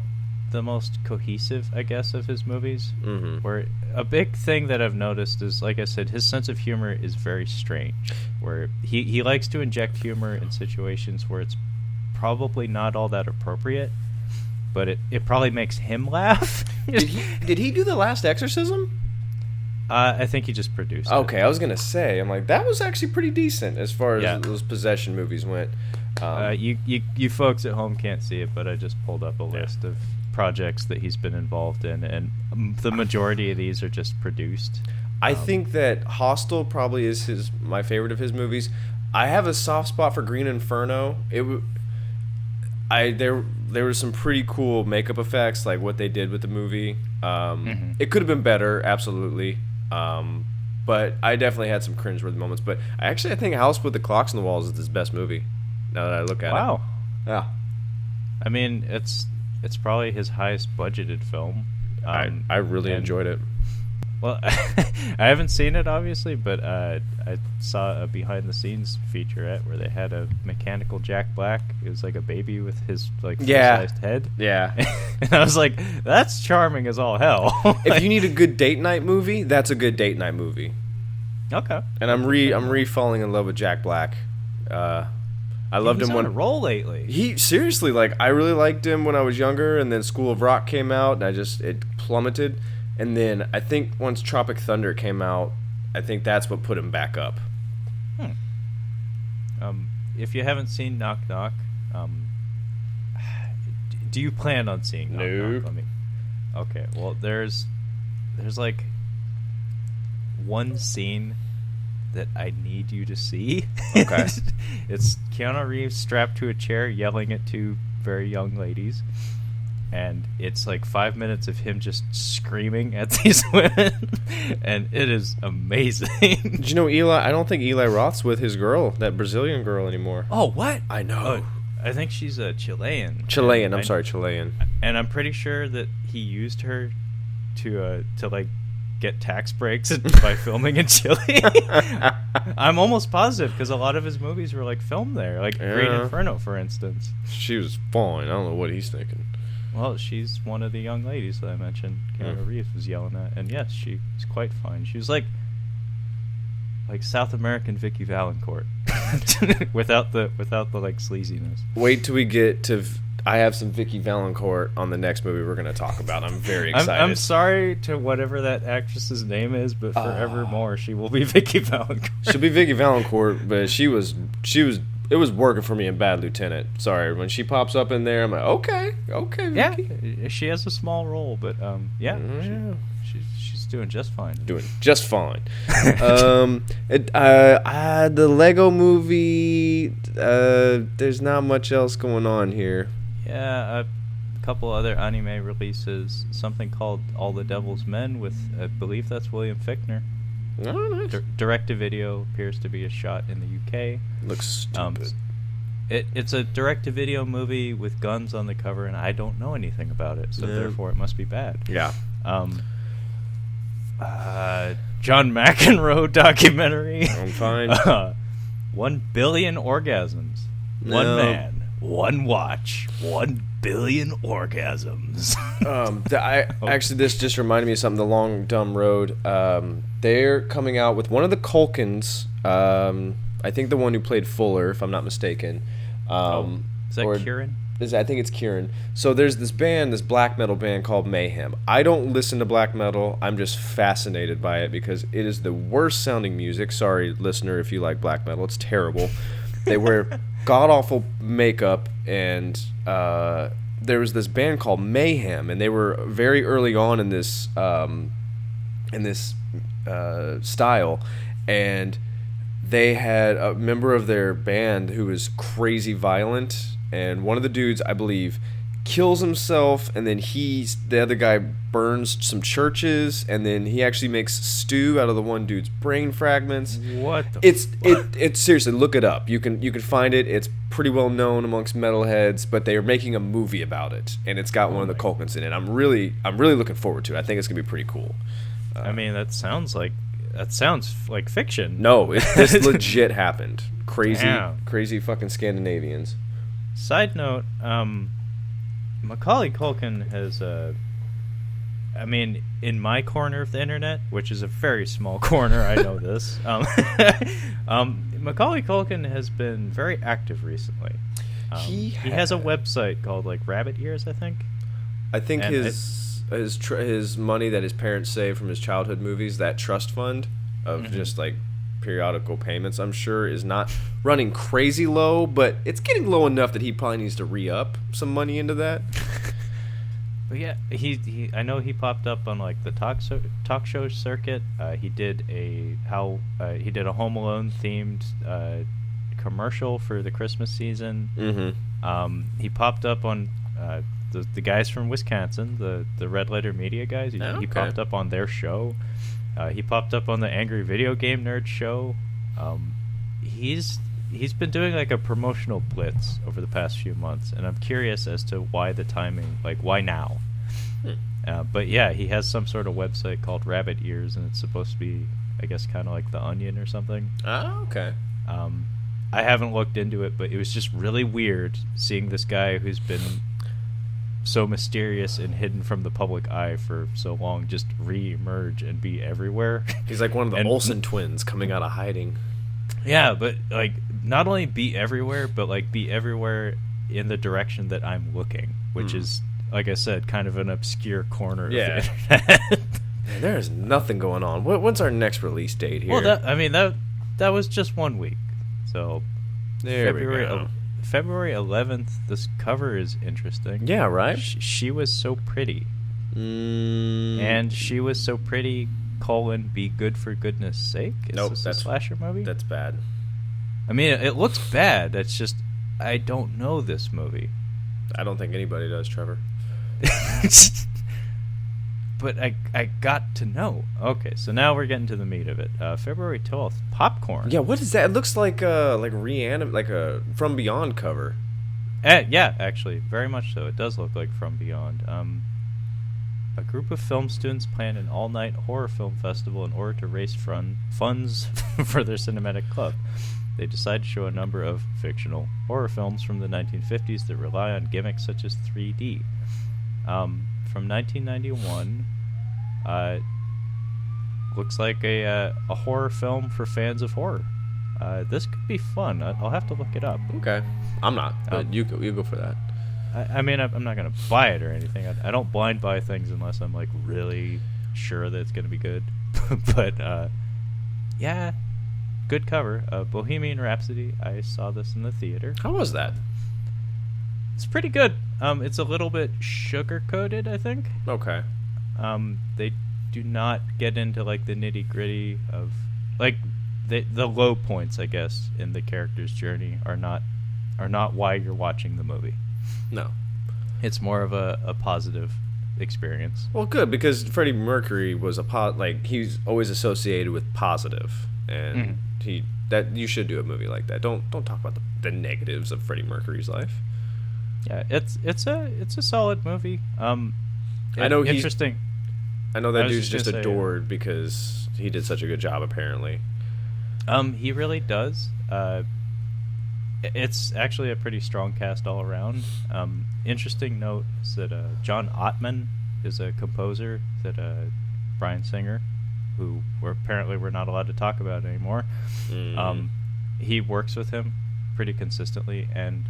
the most cohesive, I guess, of his movies. Mm-hmm. Where a big thing that I've noticed is, like I said, his sense of humor is very strange. Where he likes to inject humor in situations where it's probably not all that appropriate, but it probably makes him laugh. Did he do The Last Exorcism? I think he just produced it. Okay, I was gonna say, I'm like, that was actually pretty decent as far as those possession movies went. You folks at home can't see it, but I just pulled up a list of projects that he's been involved in, and the majority of these are just produced. I think that Hostel probably is my favorite of his movies. I have a soft spot for Green Inferno. There were some pretty cool makeup effects, like what they did with the movie. It could have been better, absolutely. But I definitely had some cringeworthy moments. But I think House with the Clocks on the Walls is his best movie. Now that I look at it. Wow. Yeah. I mean, it's probably his highest budgeted film. I really enjoyed it. Well, I haven't seen it obviously, but I saw a behind the scenes featurette where they had a mechanical Jack Black. It was like a baby with his like full-sized head. Yeah. And I was like, that's charming as all hell. If you need a good date night movie, that's a good date night movie. Okay. And I'm falling in love with Jack Black. I loved him when on a roll lately. He seriously, like, I really liked him when I was younger, and then School of Rock came out, and it plummeted. And then I think once Tropic Thunder came out, I think that's what put him back up. If you haven't seen Knock Knock, do you plan on seeing Knock Knock? Okay, well, there's like one scene that I need you to see. Okay. It's Keanu Reeves strapped to a chair yelling at two very young ladies. And it's like 5 minutes of him just screaming at these women. And it is amazing. Did you know I don't think Eli Roth's with his girl, that Brazilian girl, anymore. Oh, what? I know. I think she's a Chilean. Chilean. And I'm pretty sure that he used her to like get tax breaks by filming in Chile. I'm almost positive because a lot of his movies were like filmed there, like Green Inferno, for instance. She was fine. I don't know what he's thinking. Well, she's one of the young ladies that I mentioned. Keanu Reeves was yelling at, and yes, she's quite fine. She was like South American Vicky Valancourt, without the like sleaziness. Wait till we get to. I have some Vicky Valancourt on the next movie we're going to talk about. I'm very excited. I'm sorry to whatever that actress's name is, but forevermore she will be Vicky Valancourt. She'll be Vicky Valancourt, but she was. It was working for me in Bad Lieutenant. Sorry, when she pops up in there, I'm like, okay, Vicky. Yeah, she has a small role, but she's doing just fine. The Lego Movie. There's not much else going on here. Yeah, a couple other anime releases. Something called All the Devil's Men with, I believe that's William Fichtner. Oh, nice. Direct-to-video appears to be a shot in the UK. Looks stupid. It's a direct-to-video movie with guns on the cover, and I don't know anything about it, so therefore it must be bad. Yeah. John McEnroe documentary. I'm fine. 1 billion orgasms. No. One man, one watch, 1 billion orgasms. Actually, this just reminded me of something. The Long Dumb Road. They're coming out with one of the Culkins. I think the one who played Fuller, if I'm not mistaken. Is that Kieran? I think it's Kieran. So there's this band, this black metal band called Mayhem. I don't listen to black metal. I'm just fascinated by it because it is the worst sounding music. Sorry, listener, if you like black metal. It's terrible. They wear god-awful makeup, and there was this band called Mayhem, and they were very early on in this style, and they had a member of their band who was crazy violent, and one of the dudes, I believe, kills himself, and then the other guy burns some churches, and then he actually makes stew out of the one dude's brain fragments. What the It's seriously, look it up. You can find it. It's pretty well known amongst metalheads, but they are making a movie about it, and it's got one of the Culkins in it. I'm really looking forward to it. I think it's gonna be pretty cool. I mean, that sounds like fiction. No, this legit happened. Damn. Crazy fucking Scandinavians. Side note, Macaulay Culkin has, I mean, in my corner of the internet, which is a very small corner, I know this, Macaulay Culkin has been very active recently. He has a website called, like, Rabbit Ears, I think. I think his money that his parents saved from his childhood movies, that trust fund of just, like, periodical payments, I'm sure, is not running crazy low, but it's getting low enough that he probably needs to re-up some money into that. But yeah, he I know he popped up on like the talk show circuit. He did a Home Alone themed commercial for the Christmas season. He popped up on the guys from Wisconsin, the Red Letter Media guys. He popped up on their show. He popped up on the Angry Video Game Nerd show. He's been doing like a promotional blitz over the past few months, and I'm curious as to why the timing, like why now. But yeah, he has some sort of website called Rabbit Ears, and it's supposed to be, I guess, kind of like The Onion or something. Oh, okay. I haven't looked into it, but it was just really weird seeing this guy who's been so mysterious and hidden from the public eye for so long just re-emerge and be everywhere. He's like one of the Olsen twins coming out of hiding. Yeah, but like not only be everywhere, but like be everywhere in the direction that I'm looking, which is, like I said, kind of an obscure corner of the internet. Man, there is nothing going on. What's our next release date here? Well, that was just 1 week. So there we go. February 11th, this cover is interesting. Yeah, right? She was so pretty. And she was so pretty, be good for goodness sake? Is this a slasher movie? That's bad. I mean, it looks bad. It's just, I don't know this movie. I don't think anybody does, Trevor. But I got to know. Okay, so now we're getting to the meat of it. February 12th, Popcorn. Yeah, what is that? It looks like a From Beyond cover. Yeah, actually, very much so. It does look like From Beyond. A group of film students plan an all-night horror film festival in order to raise funds for their cinematic club. They decide to show a number of fictional horror films from the 1950s that rely on gimmicks such as 3D. From 1991, looks like a horror film for fans of horror. This could be fun. I'll have to look it up. Okay, I'm not, but you go for that. I mean, I'm not gonna buy it or anything. I don't blind buy things unless I'm like really sure that it's gonna be good. But yeah, good cover. Bohemian Rhapsody. I saw this in the theater. How was that? It's pretty good. It's a little bit sugar-coated, I think. Okay. They do not get into like the nitty-gritty of like the low points, I guess, in the character's journey are not why you're watching the movie. No. It's more of a positive experience. Well, good, because Freddie Mercury was he's always associated with positive, and you should do a movie like that. Don't talk about the negatives of Freddie Mercury's life. Yeah, it's a solid movie. I know interesting. I know that dude's just adored because he did such a good job, apparently. He really does. It's actually a pretty strong cast all around. Interesting note is that John Ottman is a composer that Bryan Singer, who we're not allowed to talk about anymore. He works with him pretty consistently, and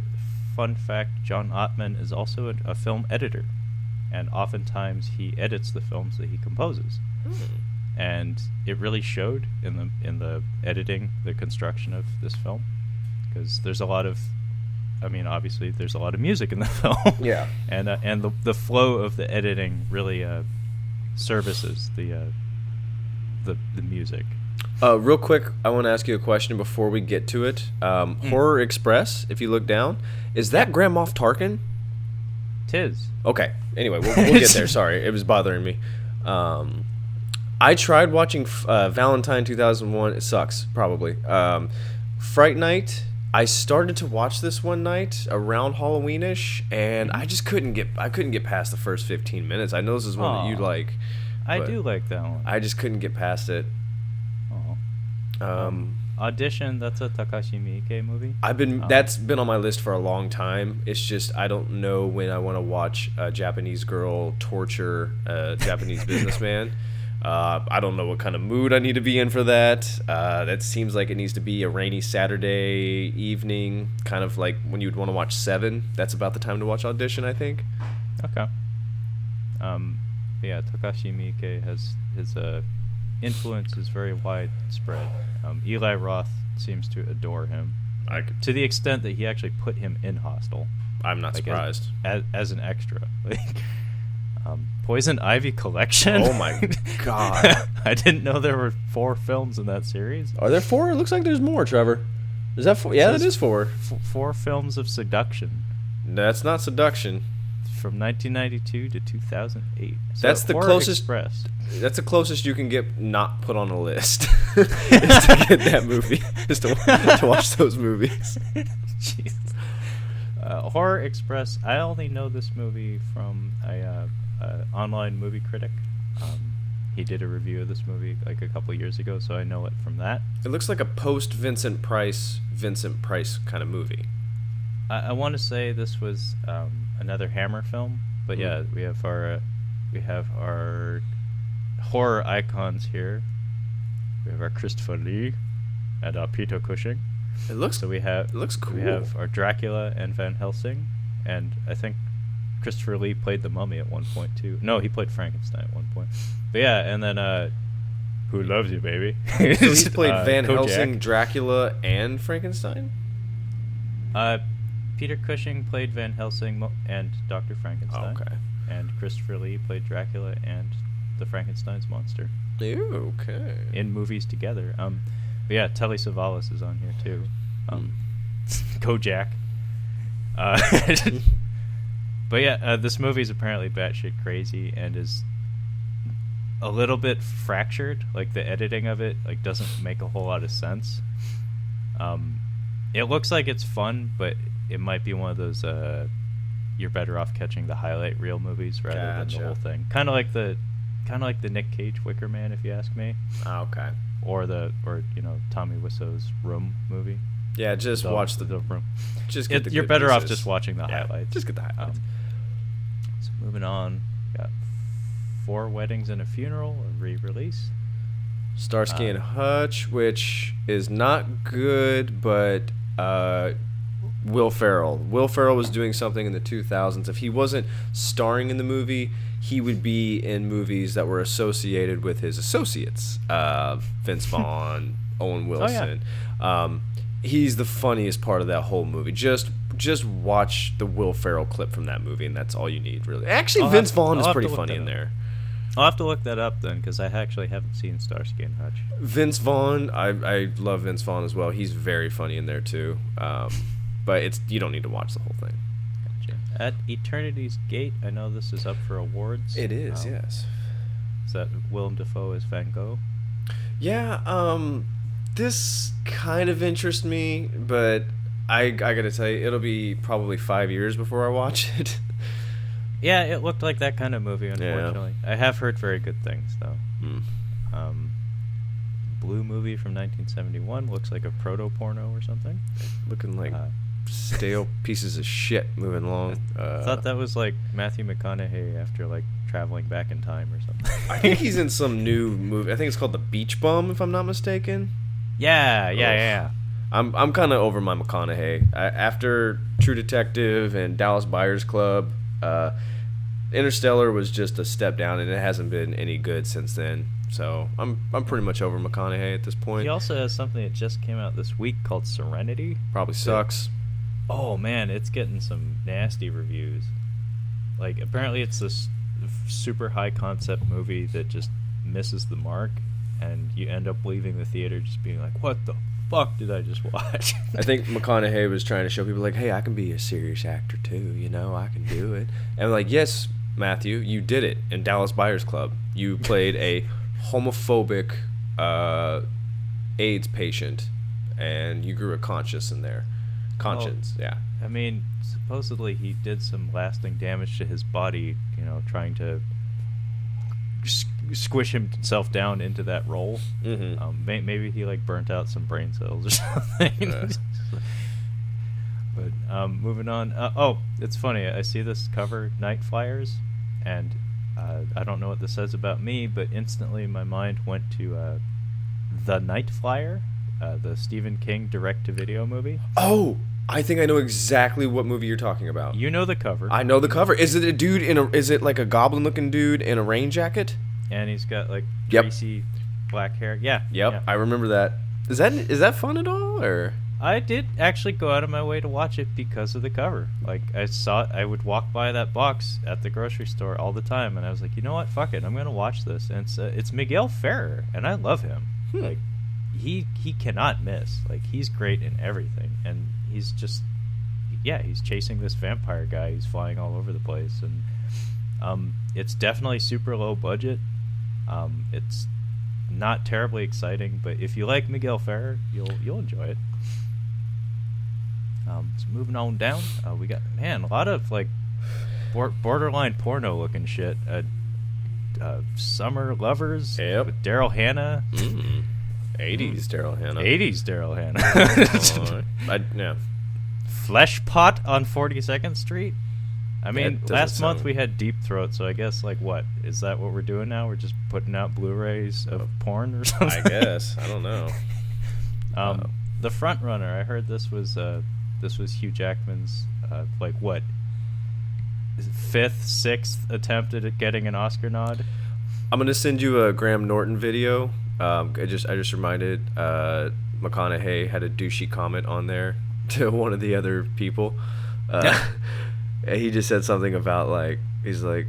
fun fact, John Ottman is also a film editor, and oftentimes he edits the films that he composes. And it really showed in the editing, the construction of this film, because there's a lot of, obviously there's a lot of music in the film. Yeah. And the flow of the editing really services the music. Real quick, I want to ask you a question before we get to it. Horror Express, if you look down, is that Grand Moff Tarkin? 'Tis. Okay. Anyway, we'll get there. Sorry, it was bothering me. I tried watching Valentine 2001. It sucks, probably. Fright Night. I started to watch this one night around Halloween-ish, and I just couldn't get past the first 15 minutes. I know this is one that you like. I do like that one. I just couldn't get past it. Audition, that's a Takashi Miike movie. That's been on my list for a long time. It's just I don't know when I want to watch a Japanese girl torture a Japanese businessman. I don't know what kind of mood I need to be in for that. That seems like it needs to be a rainy Saturday evening, kind of like when you'd want to watch Seven. That's about the time to watch Audition, I think. Okay. Yeah, Takashi Miike has his influence is very widespread. Eli Roth seems to adore him, to the extent that he actually put him in Hostel. I'm not surprised. As an extra. Poison Ivy Collection? Oh my god. I didn't know there were 4 films in that series. Are there 4? It looks like there's more, Trevor. Is that 4? Yeah, that is 4. 4 films of seduction. That's not seduction. from 1992 to 2008. So That's the Horror closest. Express. That's the closest you can get not put on a list. Is to get that movie, just to watch those movies. Jeez. Horror Express. I only know this movie from a online movie critic. He did a review of this movie like a couple years ago, so I know it from that. It looks like a post Vincent Price kind of movie. I want to say this was another Hammer film, but yeah, we have our horror icons here. We have our Christopher Lee and our Peter Cushing. It looks cool. We have our Dracula and Van Helsing, and I think Christopher Lee played the Mummy at one point too. No, he played Frankenstein at one point. But yeah, and then Who Loves You, Baby? So he's played Van Kojak. Helsing, Dracula, and Frankenstein? Peter Cushing played Van Helsing and Dr. Frankenstein. Oh, okay. And Christopher Lee played Dracula and the Frankenstein's monster. Ew, okay. In movies together. But yeah, Telly Savalas is on here too. Kojak. But yeah, this movie is apparently batshit crazy and is a little bit fractured. Like the editing of it, like doesn't make a whole lot of sense. It looks like it's fun, but it might be one of those you're better off catching the highlight reel movies rather than the whole thing. Kind of like the Nick Cage Wicker Man, if you ask me. Oh, okay. Or Tommy Wiseau's Room movie. Yeah, just watch the Room. Just get the you're good better off pieces. just watching the highlights. Just get the highlights. So moving on, got 4 Weddings and a Funeral, a re-release. Starsky and Hutch, which is not good, but Will Ferrell. Will Ferrell was doing something in the 2000s. If he wasn't starring in the movie, he would be in movies that were associated with his associates. Vince Vaughn, Owen Wilson. Oh, yeah. He's the funniest part of that whole movie. Just watch the Will Ferrell clip from that movie, and that's all you need, really. Actually, Vince Vaughn is pretty funny in there. I'll have to look that up then, because I actually haven't seen Starsky and Hutch. Vince Vaughn, I love Vince Vaughn as well. He's very funny in there too. But you don't need to watch the whole thing. Gotcha. At Eternity's Gate, I know this is up for awards. It is, yes. Is that Willem Dafoe as Van Gogh? Yeah, this kind of interests me, but I gotta tell you, it'll be probably 5 years before I watch it. Yeah, it looked like that kind of movie, unfortunately. Yeah. I have heard very good things, though. Blue movie from 1971 looks like a proto-porno or something. Looking like stale pieces of shit moving along. I thought that was like Matthew McConaughey after like traveling back in time or something. I think he's in some new movie. I think it's called The Beach Bum, if I'm not mistaken. Yeah. I'm kind of over my McConaughey. After True Detective and Dallas Buyers Club, Interstellar was just a step down, and it hasn't been any good since then. So I'm pretty much over McConaughey at this point. He also has something that just came out this week called Serenity. Probably sucks. Oh man, it's getting some nasty reviews. Like apparently it's this super high concept movie that just misses the mark, and you end up leaving the theater just being like, what the fuck did I just watch? I think McConaughey was trying to show people like, hey, I can be a serious actor too, I can do it. And like, yes, Matthew, you did it in Dallas Buyers Club. You played a homophobic AIDS patient, and you grew a conscience in there. Yeah. I mean, supposedly he did some lasting damage to his body, trying to squish himself down into that role. Mm-hmm. Maybe he burnt out some brain cells or something. But moving on. It's funny. I see this cover, Night Flyers, and I don't know what this says about me, but instantly my mind went to The Night Flyer, the Stephen King direct-to-video movie. Oh, I think I know exactly what movie you're talking about. You know the cover. I know the cover. Is it a dude is it like a goblin-looking dude in a rain jacket? And he's got greasy black hair. Yeah. Yep. Yeah. I remember that. Is that fun at all, or? I did actually go out of my way to watch it because of the cover. Like I saw it, I would walk by that box at the grocery store all the time, and I was like, you know what? Fuck it, I'm gonna watch this. And it's Miguel Ferrer, and I love him. Like he cannot miss. Like he's great in everything, and he's just yeah, he's chasing this vampire guy. He's flying all over the place, and it's definitely super low budget. It's not terribly exciting, but if you like Miguel Ferrer, you'll enjoy it. So moving on down, we got a lot of like borderline porno looking shit. Summer Lovers with Daryl Hannah. 80s Daryl Hannah. 80s Daryl Hannah. Yeah. Flesh Pot on 42nd Street. I mean, last month we had Deep Throat, so I guess, like, what? Is that what we're doing now? We're just putting out Blu-rays of porn or something? I guess. I don't know. The Front Runner, I heard this was Hugh Jackman's, like, what? Fifth, sixth attempt at getting an Oscar nod? I'm going to send you a Graham Norton video. I just reminded McConaughey had a douchey comment on there to one of the other people. He just said something about, like, he's like,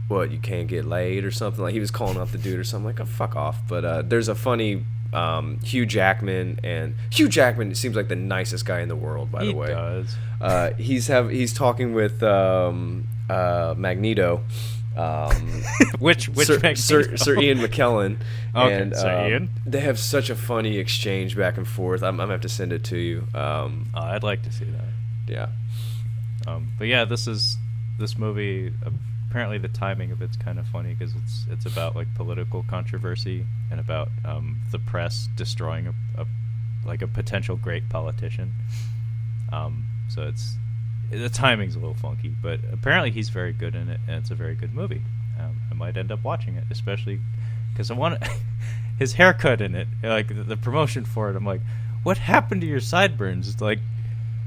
what, you can't get laid or something? Like, he was calling out the dude or something. Like, oh, fuck off. But there's a funny Hugh Jackman, and Hugh Jackman seems like the nicest guy in the world, by the way. He does. He's talking with Magneto. Which Magneto? Sir Ian McKellen. Okay, and, Sir Ian. They have such a funny exchange back and forth. I'm gonna have to send it to you. I'd like to see that. Yeah. But yeah, this movie. Apparently, the timing of it's kind of funny because it's about like political controversy and about the press destroying a potential great politician. So the timing's a little funky, but apparently he's very good in it, and it's a very good movie. I might end up watching it, especially because I want his haircut in it, like the promotion for it. I'm like, what happened to your sideburns? It's like,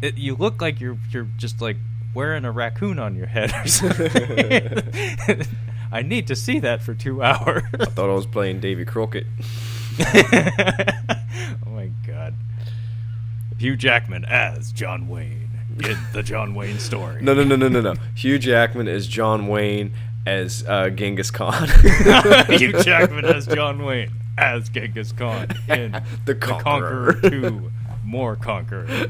you look like you're just like wearing a raccoon on your head or something. I need to see that for 2 hours. I thought I was playing Davy Crockett. Oh my god. Hugh Jackman as John Wayne in the John Wayne story. No. Hugh Jackman as John Wayne as Genghis Khan. Hugh Jackman as John Wayne as Genghis Khan in The Conqueror 2. More Conqueror.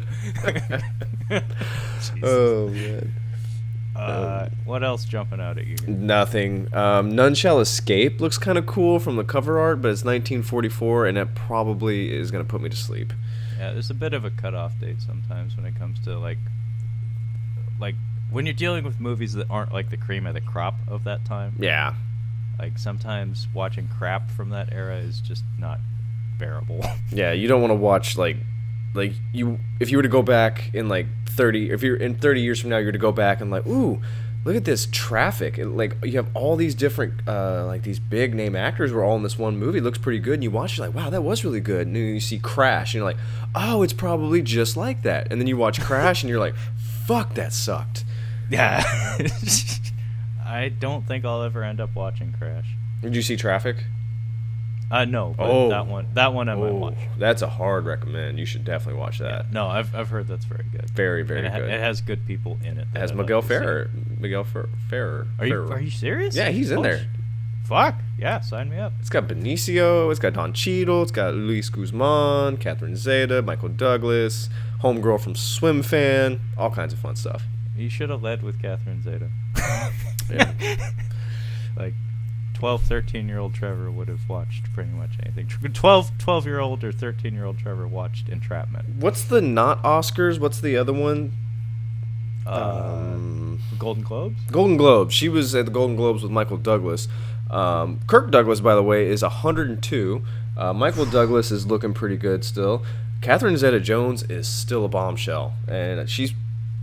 Oh, man. What else jumping out at you? Nothing. None Shall Escape looks kind of cool from the cover art, but it's 1944, and it probably is going to put me to sleep. Yeah, there's a bit of a cutoff date sometimes when it comes to, like when you're dealing with movies that aren't, like, the cream of the crop of that time. Yeah. Like, sometimes watching crap from that era is just not bearable. Yeah, you don't want to watch, like you, if you were to go back in, like, 30, if you're in 30 years from now, you're to go back and, like, ooh, look at this Traffic. And, like, you have all these different, like, these big name actors were all in this one movie. It looks pretty good. And you watch it, like, wow, that was really good. And then you see Crash, and you're like, oh, it's probably just like that. And then you watch Crash, and you're like, fuck, that sucked. Yeah. I don't think I'll ever end up watching Crash. Did you see Traffic? No, but that one I might watch. That's a hard recommend. You should definitely watch that. Yeah. No, I've heard that's very good. Very, very good. It has good people in it. It has Miguel Ferrer. Miguel Ferrer. Are you serious? Yeah, he's in there. Fuck yeah, sign me up. It's got Benicio. It's got Don Cheadle. It's got Luis Guzman, Catherine Zeta, Michael Douglas, homegirl from Swim Fan. All kinds of fun stuff. You should have led with Catherine Zeta. Yeah. Like 12, 13-year-old Trevor would have watched pretty much anything. 12-year-old or 13-year-old Trevor watched Entrapment. What's the not Oscars? What's the other one? Golden Globes? Golden Globes. She was at the Golden Globes with Michael Douglas. Kirk Douglas, by the way, is 102. Michael Douglas is looking pretty good still. Catherine Zeta-Jones is still a bombshell. And she's,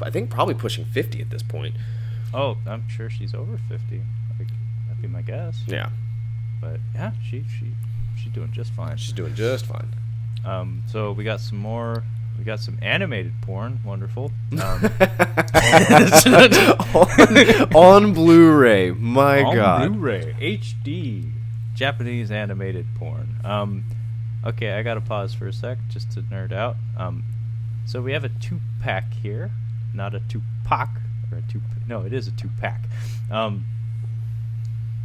I think, probably pushing 50 at this point. Oh, I'm sure she's over 50. That'd be my guess. Yeah. But yeah, she's doing just fine. She's doing just fine. So we got some more. We got some animated porn. Wonderful. On Blu-ray. My God. On Blu-ray. HD. Japanese animated porn. Okay, I gotta pause for a sec just to nerd out. So we have a 2-pack here, not a 2-pack or a 2. No, it is a 2-pack.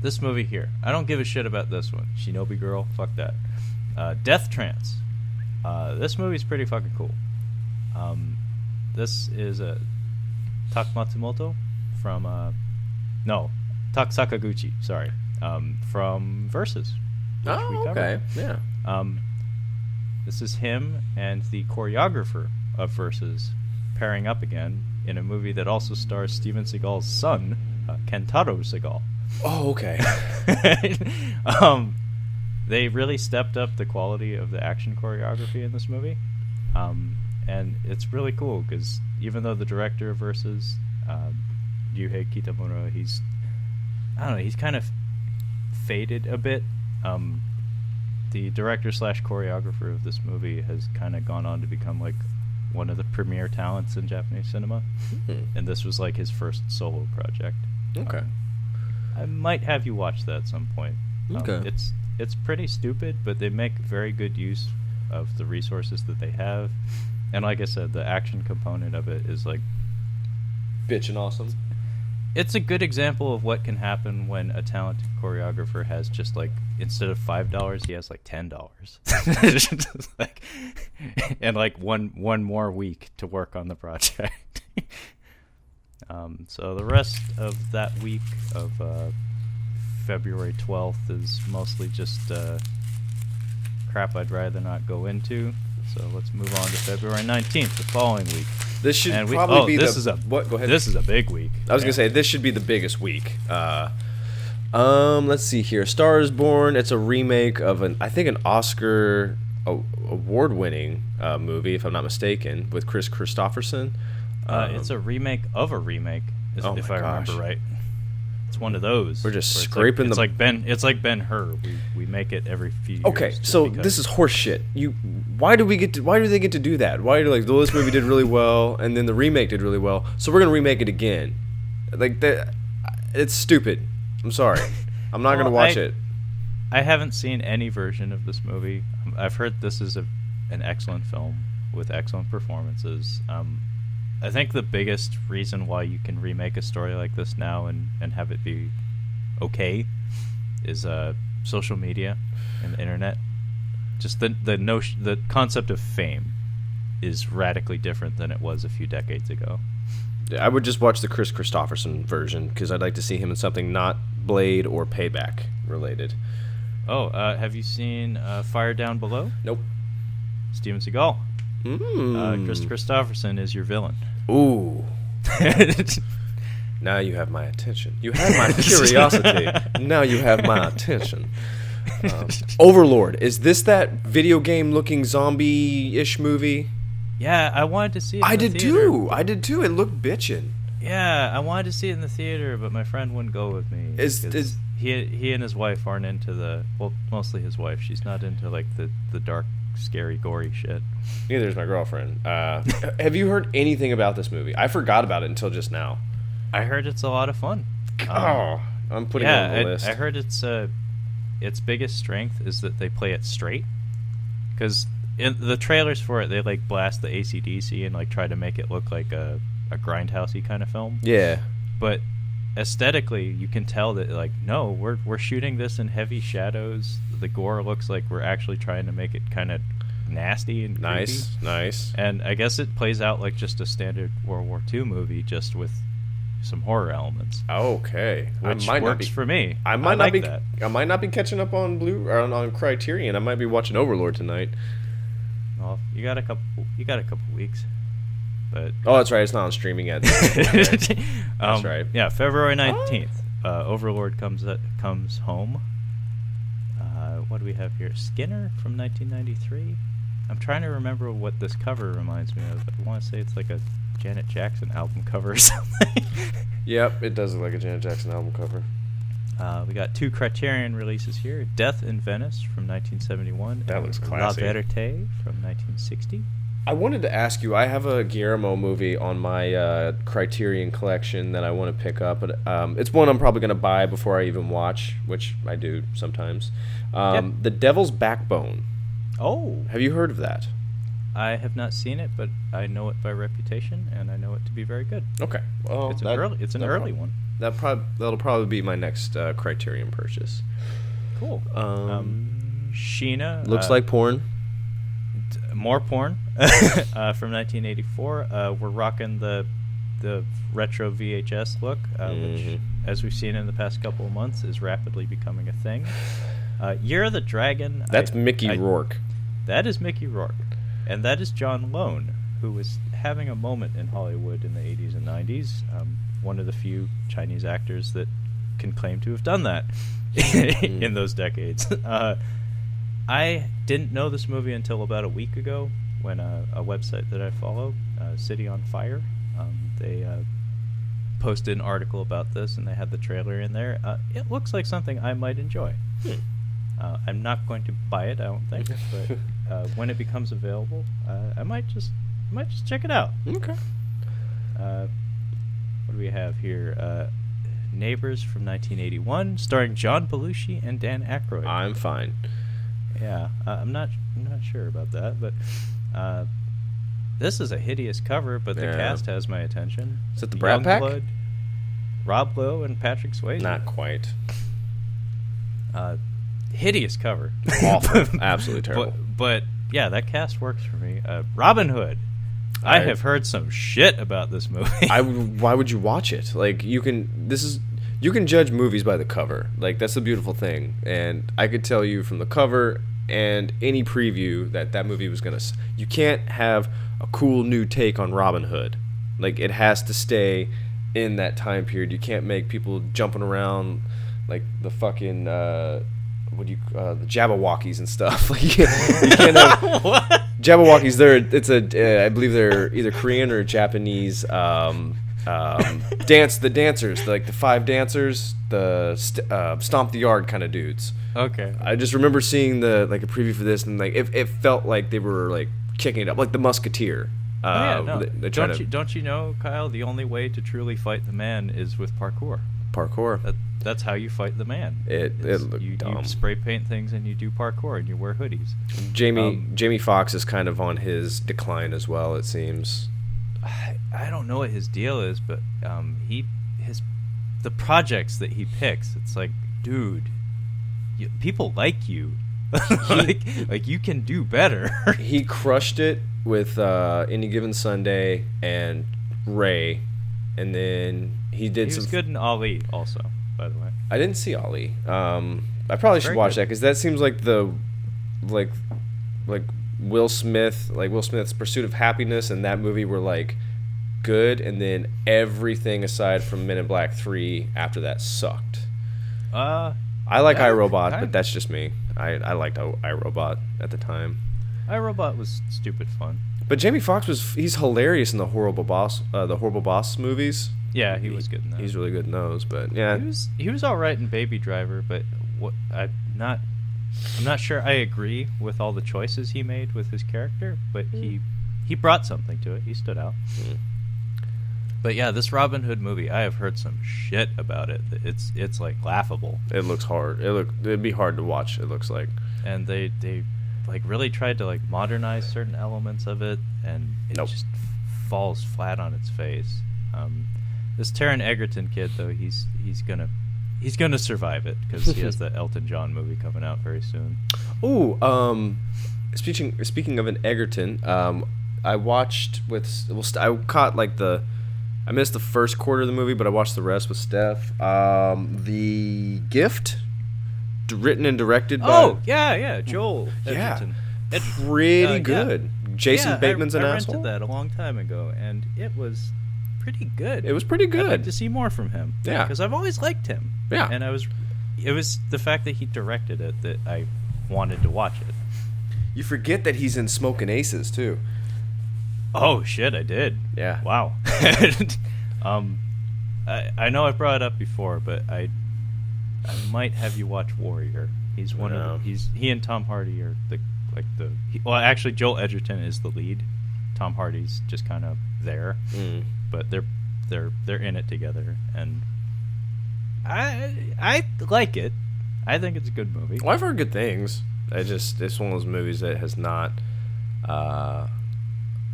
This movie here, I don't give a shit about this one. Shinobi Girl, fuck that. Death Trance. This movie's pretty fucking cool. This is Tak Matsumoto from Tak Sakaguchi. Sorry, from Versus. Which we covered. Okay, yeah. This is him and the choreographer of Versus pairing up again in a movie that also stars Steven Seagal's son, Kentaro Seagal. Oh, okay. They really stepped up the quality of the action choreography in this movie, and it's really cool because even though the director of Versus, Yuhei Kitamura, he's kind of faded a bit. The director / choreographer of this movie has kind of gone on to become like one of the premier talents in Japanese cinema, and this was like his first solo project. Okay. I might have you watch that at some point. Okay. It's pretty stupid, but they make very good use of the resources that they have, and like I said, the action component of it is like bitchin' awesome. It's a good example of what can happen when a talented choreographer has just like, instead of $5, he has like $10. Like, and like one more week to work on the project. So the rest of that week of February 12th is mostly just crap I'd rather not go into. So let's move on to February 19th, the following week. This should probably be what? Go ahead. This is a big week. I was gonna say this should be the biggest week. Let's see here. Star is Born. It's a remake of an Oscar award-winning movie, if I'm not mistaken, with Chris Christopherson. It's a remake of a remake, if I remember right. It's one of those. We're just scraping It's like Ben-Hur. We make it every few years. Okay, so this is horseshit. Why do they get to do that? Why do this movie did really well and then the remake did really well, so we're gonna remake it again? Like that, it's stupid. I'm sorry. I'm not gonna watch it. I haven't seen any version of this movie. I've heard this is an excellent film with excellent performances. I think the biggest reason why you can remake a story like this now and have it be okay is social media and the internet. Just the concept of fame is radically different than it was a few decades ago. I would just watch the Chris Christopherson version because I'd like to see him in something not Blade or Payback related. Oh, have you seen Fire Down Below? Nope. Steven Seagal. Chris Christopherson is your villain. Ooh. Now you have my attention. You had my curiosity. Now you have my attention. Overlord. Is this that video game looking zombie-ish movie? Yeah, I wanted to see it in the theater. I did too. It looked bitchin'. Yeah, I wanted to see it in the theater, but my friend wouldn't go with me. He and his wife aren't into mostly his wife. She's not into like the dark, scary, gory shit. Neither is my girlfriend. Have you heard anything about this movie? I forgot about it until just now. I heard it's a lot of fun. I'm putting it on the list. I heard its biggest strength is that they play it straight. Because in the trailers for it, they like blast the AC/DC and like try to make it look like a grindhousey kind of film. Yeah. But aesthetically, you can tell that like, no, we're shooting this in heavy shadows. The gore looks like we're actually trying to make it kind of nasty and creepy. Nice. And I guess it plays out like just a standard World War II movie, just with some horror elements. Okay, which works for me. I might not be catching up on on Criterion. I might be watching Overlord tonight. Well, you got a couple weeks. But that's right. It's not on streaming yet. That's right. Yeah, February 19th. Overlord comes home. What do we have here? Skinner from 1993. I'm trying to remember what this cover reminds me of. I want to say it's like a Janet Jackson album cover or something. Yep, it does look like a Janet Jackson album cover. We got 2 Criterion releases here. Death in Venice from 1971. That looks classy. La Verite from 1960. I wanted to ask you, I have a Guillermo movie on my Criterion collection that I want to pick up, but it's one I'm probably going to buy before I even watch, which I do sometimes. The Devil's Backbone. Oh. Have you heard of that? I have not seen it, but I know it by reputation, and I know it to be very good. Okay. Well, it's an early one. That'll probably be my next Criterion purchase. Cool. Sheena. Looks like porn. more porn from 1984. We're rocking the retro VHS look, which, as we've seen in the past couple of months, is rapidly becoming a thing. Year of the Dragon. That's Mickey Rourke. That is Mickey Rourke. And that is John Lone, who was having a moment in Hollywood in the 80s and 90s. One of the few Chinese actors that can claim to have done that in those decades. I didn't know this movie until about a week ago when a website that I follow, City on Fire, they posted an article about this, and they had the trailer in there. It looks like something I might enjoy. I'm not going to buy it, I don't think, but when it becomes available, I might just check it out. Okay. What do we have here? Neighbors from 1981, starring John Belushi and Dan Aykroyd. I'm fine. Yeah, I'm not sure about that, but this is a hideous cover, but the cast has my attention. Is it the Brat Pack? Youngblood, Rob Lowe and Patrick Swayze. Not quite. Hideous cover. Awful. Absolutely terrible. But yeah, that cast works for me. Robin Hood. I have heard some shit about this movie. Why would you watch it? Like, you can judge movies by the cover. Like, that's the beautiful thing. And I could tell you from the cover and any preview that movie was gonna. You can't have a cool new take on Robin Hood. Like, it has to stay in that time period. You can't make people jumping around like the fucking the Jabberwockies and stuff. Like, you can't have What? Jabberwockies. I believe they're either Korean or Japanese the dancers, like the five dancers, the stomp the yard kind of dudes. Okay. I just remember seeing a preview for this, and like it felt like they were like kicking it up, like the Musketeer. Don't you know, Kyle? The only way to truly fight the man is with parkour. That's how you fight the man. It looked dumb. You spray paint things and you do parkour and you wear hoodies. Jamie Foxx is kind of on his decline as well, it seems. I don't know what his deal is, but the projects that he picks, it's like, dude, people like you. like you can do better. He crushed it with Any Given Sunday and Ray, and then he was good in Ali also, by the way. I didn't see Ali. I probably should watch that, because that seems like like Will Smith's Pursuit of Happiness and that movie were like good, and then everything aside from Men in Black 3 after that sucked. I like iRobot, but that's just me. I liked iRobot at the time. iRobot was stupid fun. But Jamie Foxx he's hilarious in the Horrible Boss movies. Yeah, he was good in those. He's really good in those, but yeah. He was all right in Baby Driver, but I'm not sure I agree with all the choices he made with his character, but he brought something to it. He stood out. But yeah, this Robin Hood movie, I have heard some shit about it. It's like laughable. It looks hard. It'd be hard to watch, it looks like. And they like really tried to like modernize certain elements of it, and it just falls flat on its face. This Taron Egerton kid, though, he's gonna survive it, because he has the Elton John movie coming out very soon. Ooh, speaking of an Egerton, I watched I missed the first quarter of the movie, but I watched the rest with Steph. The Gift, written and directed by Joel Edgerton. It's pretty good. Jason Bateman's an asshole. I rented that a long time ago, and it was pretty good. It was pretty good. I'd like to see more from him. Yeah, because I've always liked him. Yeah, and it was the fact that he directed it that I wanted to watch it. You forget that he's in Smokin' Aces too. Oh shit, I did. Yeah. Wow. I know I brought it up before, but I might have you watch Warrior. He's he and Tom Hardy are actually Joel Edgerton is the lead. Tom Hardy's just kind of there, but they're in it together, and I like it. I think it's a good movie. Well, I've heard good things. It's one of those movies that has not.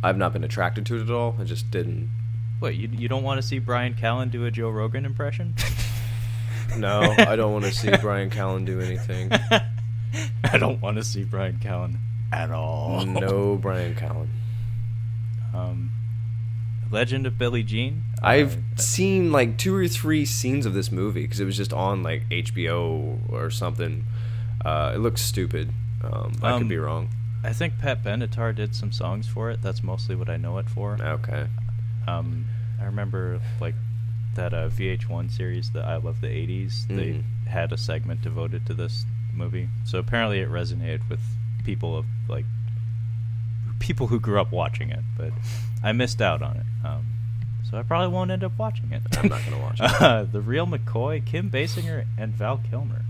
I've not been attracted to it at all. I just didn't. What, you don't want to see Brian Callen do a Joe Rogan impression? No, I don't want to see Brian Callen do anything. I don't want to see Brian Callen at all. No Brian Callen. Legend of Billie Jean. I've seen like 2 or 3 scenes of this movie because it was just on like HBO or something. It looks stupid. I could be wrong. I think Pat Benatar did some songs for it. That's mostly what I know it for. Okay. I remember like that VH1 series, the I Love the 80s. They had a segment devoted to this movie. So apparently it resonated with people who grew up watching it, but I missed out on it. So I probably won't end up watching it. I'm not going to watch it. The Real McCoy, Kim Basinger, and Val Kilmer.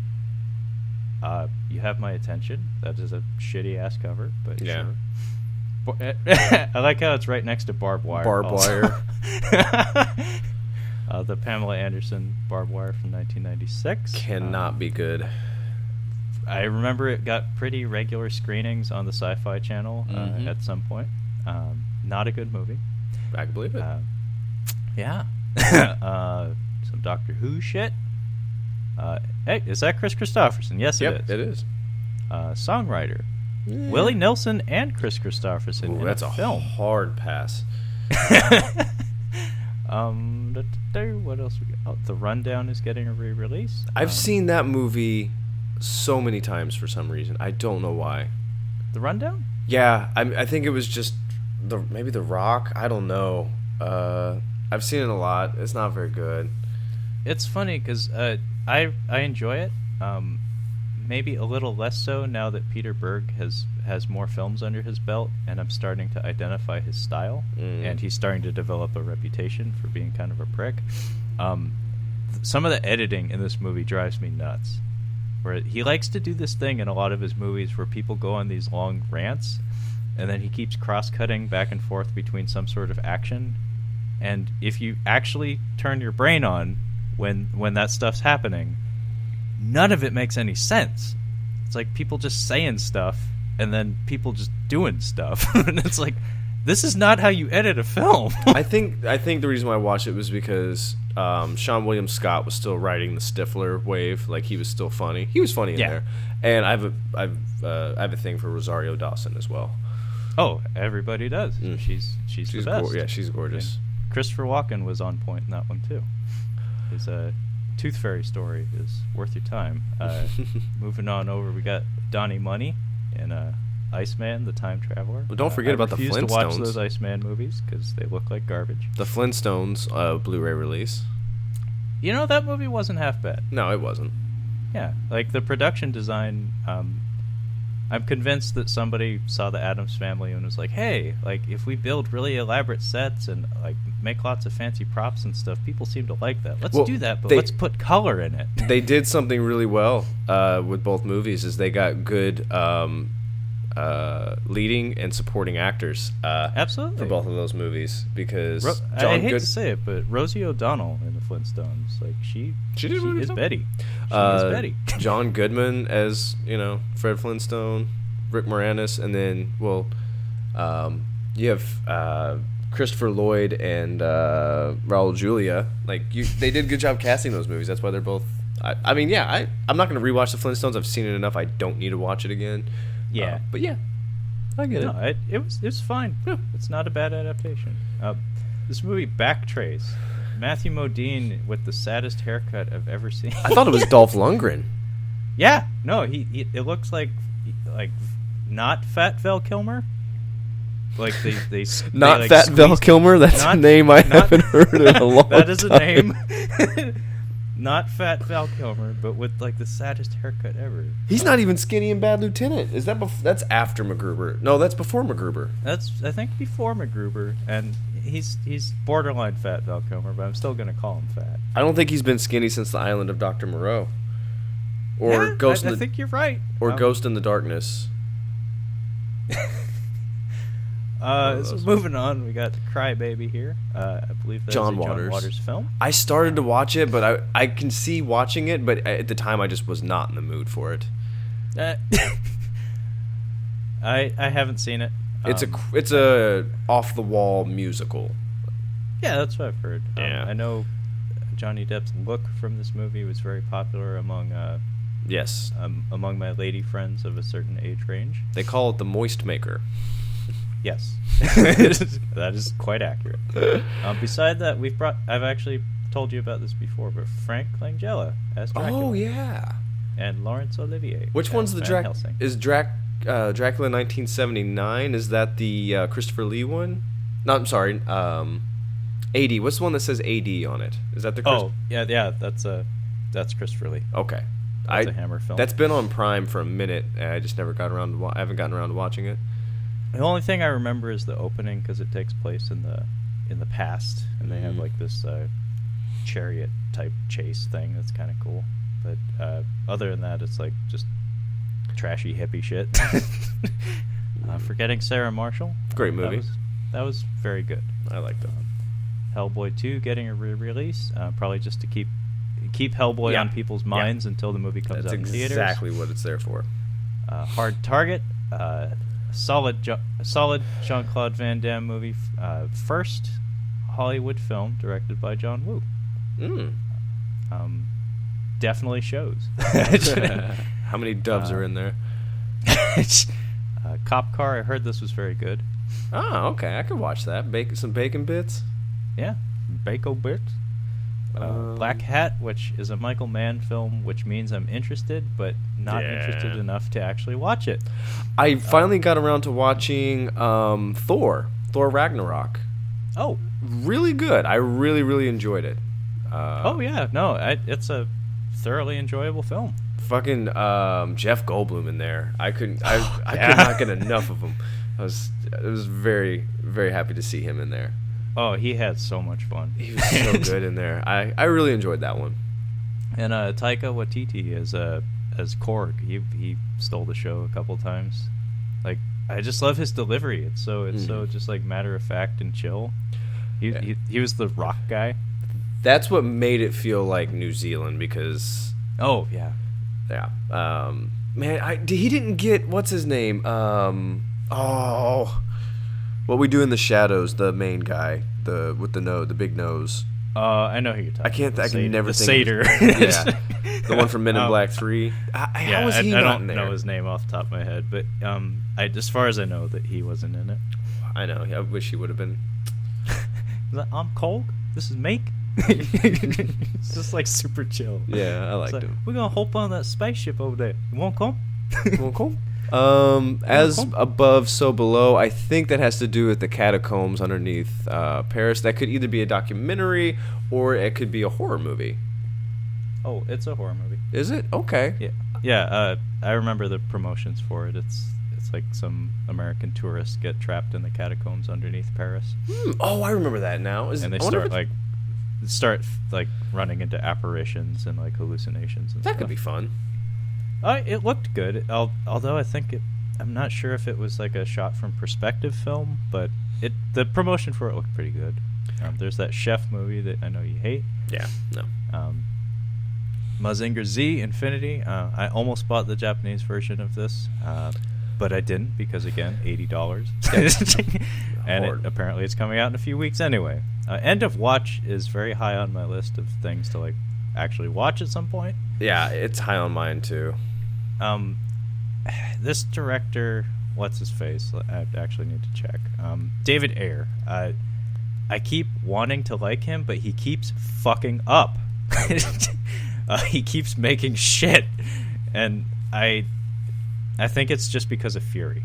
You Have My Attention. That is a shitty-ass cover, but yeah. Sure. I like how it's right next to Barbed Wire. Wire. The Pamela Anderson Barbed Wire from 1996. Cannot be good. I remember it got pretty regular screenings on the Sci-Fi Channel at some point. Not a good movie. I can believe it. Yeah. Some Doctor Who shit. Hey, is that Chris Christopherson? Yes, yep, it is. It is. Songwriter. Willie Nelson and Chris Christopherson in that's a a film. hard pass. What else we got? Oh, The Rundown is getting a re-release. I've seen that movie so many times for some reason. I don't know why. The Rundown? Yeah, I think it was just maybe The Rock. I don't know. I've seen it a lot. It's not very good. It's funny because I enjoy it. Maybe a little less so now that Peter Berg has more films under his belt, and I'm starting to identify his style, and he's starting to develop a reputation for being kind of a prick. Some of the editing in this movie drives me nuts. Where he likes to do this thing in a lot of his movies where people go on these long rants, and then he keeps cross-cutting back and forth between some sort of action. And if you actually turn your brain on when that stuff's happening, none of it makes any sense. It's like people just saying stuff and then people just doing stuff. And it's like, this is not how you edit a film. I think the reason why I watched it was because Sean William Scott was still riding the Stifler wave. Like, he was still funny. He was funny in there. And I have a thing for Rosario Dawson as well. Oh, everybody does. She's the best. Yeah, she's gorgeous. And Christopher Walken was on point in that one too. His Tooth Fairy story is worth your time. Moving on over, we got Donnie Money in Iceman, the Time Traveler. Well, don't forget about the Flintstones. I refuse to watch those Iceman movies because they look like garbage. The Flintstones Blu-ray release. You know, that movie wasn't half bad. No, it wasn't. Yeah, like the production design. I'm convinced that somebody saw the Addams Family and was like, hey, like, if we build really elaborate sets and like make lots of fancy props and stuff, people seem to like that. Let's do that, but let's put color in it. They did something really well with both movies, is they got good leading and supporting actors absolutely for both of those movies, because I hate to say it, but Rosie O'Donnell in the Flintstones, like she is Betty. She is Betty. John Goodman as, Fred Flintstone, Rick Moranis, and then you have Christopher Lloyd and Raul Julia. Like, they did a good job casting those movies. That's why they're both. I'm not going to rewatch the Flintstones. I've seen it enough. I don't need to watch it again. Yeah, but yeah, I get it. It was fine. Yeah. It's not a bad adaptation. This movie, Backtrace, Matthew Modine with the saddest haircut I've ever seen. I thought it was Dolph Lundgren. Yeah, no, it looks like not Fat Val Kilmer. Like they not like Fat Val Kilmer. That's a name I haven't heard in a long time. That is a name. Not Fat Val Kilmer, but with like the saddest haircut ever. He's not even skinny in Bad Lieutenant. Is that that's after MacGruber? No, that's before MacGruber. That's, I think, before MacGruber, and he's borderline Fat Val Kilmer, but I'm still gonna call him fat. I don't think he's been skinny since The Island of Dr. Moreau, or Ghost. I think you're right. Or Ghost in the Darkness. So moving on, we got Crybaby here. I believe that's John a Waters. John Waters film. I started to watch it, but I can see watching it, but at the time I just was not in the mood for it. I haven't seen it. It's a off the wall musical. Yeah, that's what I've heard. Yeah. I know Johnny Depp's look from this movie was very popular among Yes. Among my lady friends of a certain age range. They call it the moist maker. Yes. That is quite accurate. Beside that, I've actually told you about this before, but Frank Langella as Dracula. Oh, yeah. And Laurence Olivier. Which one's the Dracula? Is Dracula 1979? Is that the Christopher Lee one? No, I'm sorry. AD. What's the one that says AD on it? Is that the? Yeah. That's Christopher Lee. Okay. That's a Hammer film. That's been on Prime for a minute, and I just never got around to. I haven't gotten around to watching it. The only thing I remember is the opening because it takes place in the past, and they have like this chariot type chase thing that's kind of cool. But other than that, it's like just trashy hippie shit. Forgetting Sarah Marshall. Great movie. That was very good. I liked it. Hellboy 2 getting a re-release, probably just to keep Hellboy on people's minds until the movie comes out in theaters. That's exactly what it's there for. Hard Target, solid Jean-Claude Van Damme movie, first Hollywood film directed by John Woo. Definitely shows. How many doves are in there? Cop Car, I heard this was very good. Oh, okay. I could watch that. Some bacon bits. Yeah, bacon bits. Black Hat, which is a Michael Mann film, which means I'm interested, but not interested enough to actually watch it. I finally got around to watching Thor Ragnarok. Oh. Really good. I really, really enjoyed it. It's a thoroughly enjoyable film. Fucking Jeff Goldblum in there. I could not get enough of him. I was very, very happy to see him in there. Oh, he had so much fun. He was so good in there. I really enjoyed that one. And Taika Waititi as Korg. He stole the show a couple times. Like, I just love his delivery. It's so just like matter of fact and chill. He was the rock guy. That's what made it feel like New Zealand because. Oh yeah. Yeah. Man, he didn't get what's his name. What We Do in the Shadows, the main guy, with the big nose. I know who you're talking about. I can never think Satyr. Yeah. The one from Men in Black 3. How was he not in there? I don't know his name off the top of my head, but as far as I know that he wasn't in it. I know. I wish he would have been. I'm Cole. This is Make. It's just like super chill. Yeah, I liked him. We're gonna hop on that spaceship over there. You won't come? Won't come? As above, so below. I think that has to do with the catacombs underneath Paris. That could either be a documentary or it could be a horror movie. Oh, it's a horror movie. Is it? Okay. Yeah. I remember the promotions for it. It's like some American tourists get trapped in the catacombs underneath Paris. Oh, I remember that now. And they start running into apparitions and like hallucinations and that stuff. Could be fun. It looked good, although I think I'm not sure if it was like a shot from perspective film, but the promotion for it looked pretty good. There's that chef movie that I know you hate. Yeah, no. Mazinger Z Infinity. I almost bought the Japanese version of this, but I didn't because again, $80, and apparently it's coming out in a few weeks anyway. End of Watch is very high on my list of things to like actually watch at some point. Yeah, it's high on mine too. This director, what's his face? I actually need to check. David Ayer. I keep wanting to like him, but he keeps fucking up. He keeps making shit, and I think it's just because of Fury.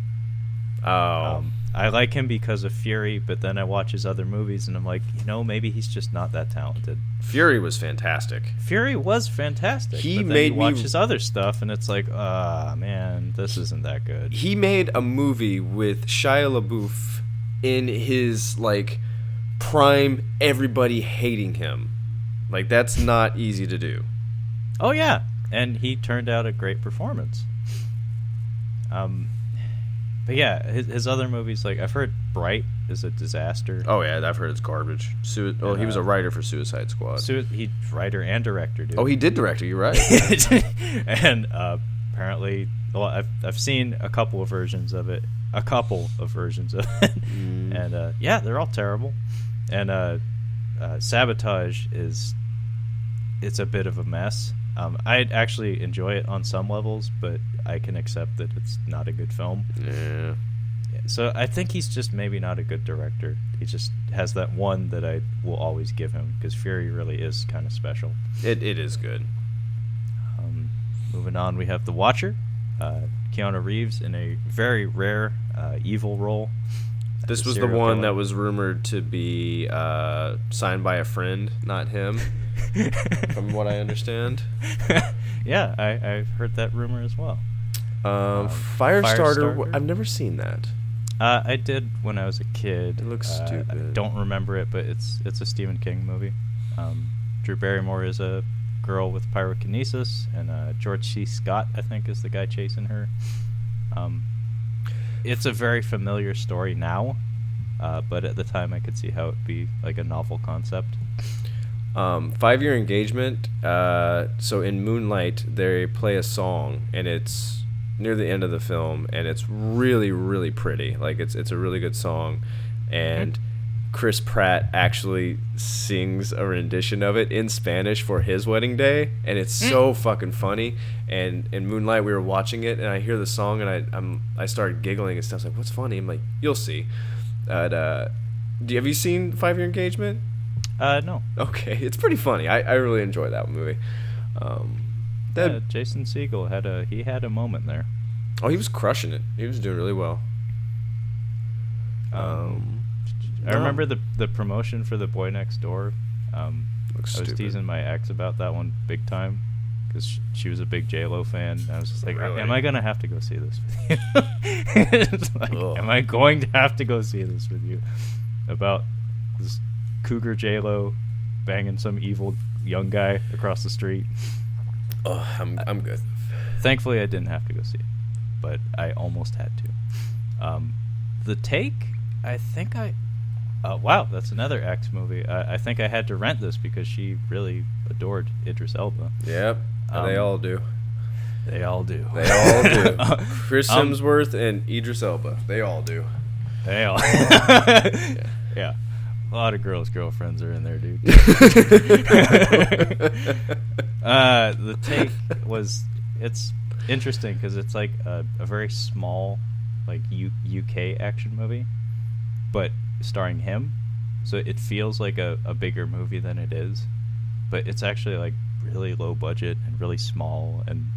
I like him because of Fury, but then I watch his other movies, and I'm like, maybe he's just not that talented. Fury was fantastic. He made me watch his other stuff, and it's like, man, this isn't that good. He made a movie with Shia LaBeouf in his like prime, everybody hating him. Like that's not easy to do. Oh yeah, and he turned out a great performance. But yeah, his other movies, like I've heard Bright is a disaster. Oh yeah, I've heard it's garbage. He was a writer for Suicide Squad. He's writer and director, dude. Oh, he did direct it. You're right. And apparently, well, I've seen a couple of versions of it, and yeah, they're all terrible. And Sabotage it's a bit of a mess. I actually enjoy it on some levels, but I can accept that it's not a good film. Yeah. So I think he's just maybe not a good director. He just has that one that I will always give him, because Fury really is kind of special. It is good. Moving on, we have The Watcher. Keanu Reeves in a very rare evil role. This was the one that was rumored to be signed by a friend, not him, from what I understand. Yeah, I've heard that rumor as well. Firestarter, I've never seen that. I did when I was a kid. It looks stupid. I don't remember it, but it's a Stephen King movie. Drew Barrymore is a girl with pyrokinesis, and George C. Scott, I think, is the guy chasing her. It's a very familiar story now, but at the time I could see how it'd be like a novel concept. 5-year engagement. So in Moonlight, they play a song, and it's near the end of the film, and it's really, really pretty. Like it's a really good song, and Chris Pratt actually sings a rendition of it in Spanish for his wedding day, and it's so fucking funny. And in Moonlight, we were watching it, and I hear the song, and I started giggling and stuff. I was like, "What's funny?" I'm like, "You'll see." Have you seen 5-year engagement? No. Okay, it's pretty funny. I really enjoy that movie. Jason Segel had a moment there. Oh, he was crushing it. He was doing really well. I remember the promotion for The Boy Next Door. I was teasing my ex about that one big time, because she was a big J-Lo fan. I was just like, Really? am I going to have to go see this with you? It's like, am I going to have to go see this with you? About this cougar J-Lo banging some evil young guy across the street. Oh, I'm good. Thankfully, I didn't have to go see it, but I almost had to. The Take, I think wow, that's another X movie. I think I had to rent this because she really adored Idris Elba. Yep, they all do. They all do. They all do. Chris Hemsworth and Idris Elba. They all do. They all. Yeah. A lot of girls' girlfriends are in there, dude. The Take it's interesting because it's like a very small, like UK action movie, but starring him, so it feels like a bigger movie than it is, but it's actually like really low budget and really small, and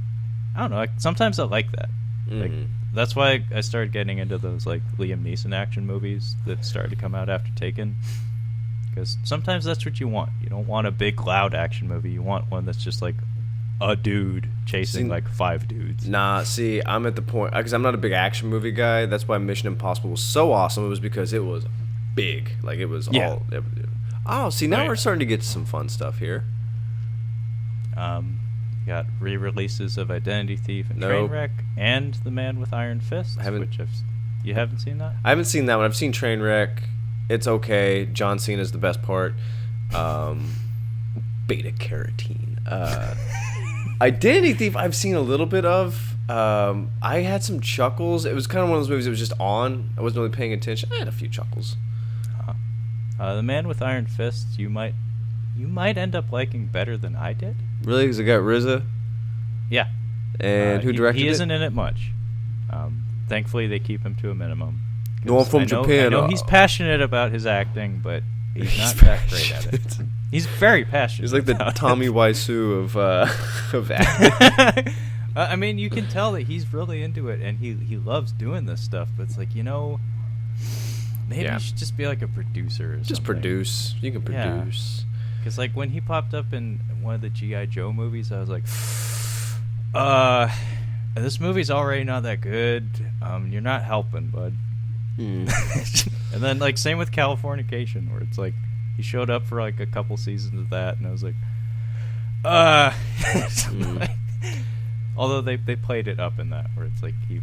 I don't know, sometimes I like that. Like that's why I started getting into those like Liam Neeson action movies that started to come out after Taken, because sometimes that's what you want. You don't want a big loud action movie, you want one that's just like a dude chasing like 5 dudes. Nah, see, I'm at the point, because I'm not a big action movie guy. That's why Mission Impossible was so awesome. It was because it was big. Like, it was all... Oh, see, now we're starting to get some fun stuff here. You got re-releases of Identity Thief and Trainwreck and The Man with Iron Fists, you haven't seen that? I haven't seen that one. I've seen Trainwreck. It's okay. John Cena's the best part. Beta-carotene. Identity Thief I've seen a little bit of. I had some chuckles. It was kind of one of those movies that was just on. I wasn't really paying attention. I had a few chuckles. The Man with Iron Fists, you might end up liking better than I did. Really? Because it got RZA? Yeah. And who directed it? He isn't in it much. Thankfully, they keep him to a minimum. No one from Japan. I know he's passionate about his acting, but he's not that great at it. He's very passionate. He's like the Tommy Wiseau of acting. I mean, you can tell that he's really into it, and he loves doing this stuff. But it's like, maybe you should just be like a producer or something. Just produce. You can produce. Because like when he popped up in one of the G.I. Joe movies, I was like, this movie's already not that good. You're not helping, bud. And then like same with Californication, where it's like he showed up for like a couple seasons of that, and I was like, like, although they played it up in that, where it's like he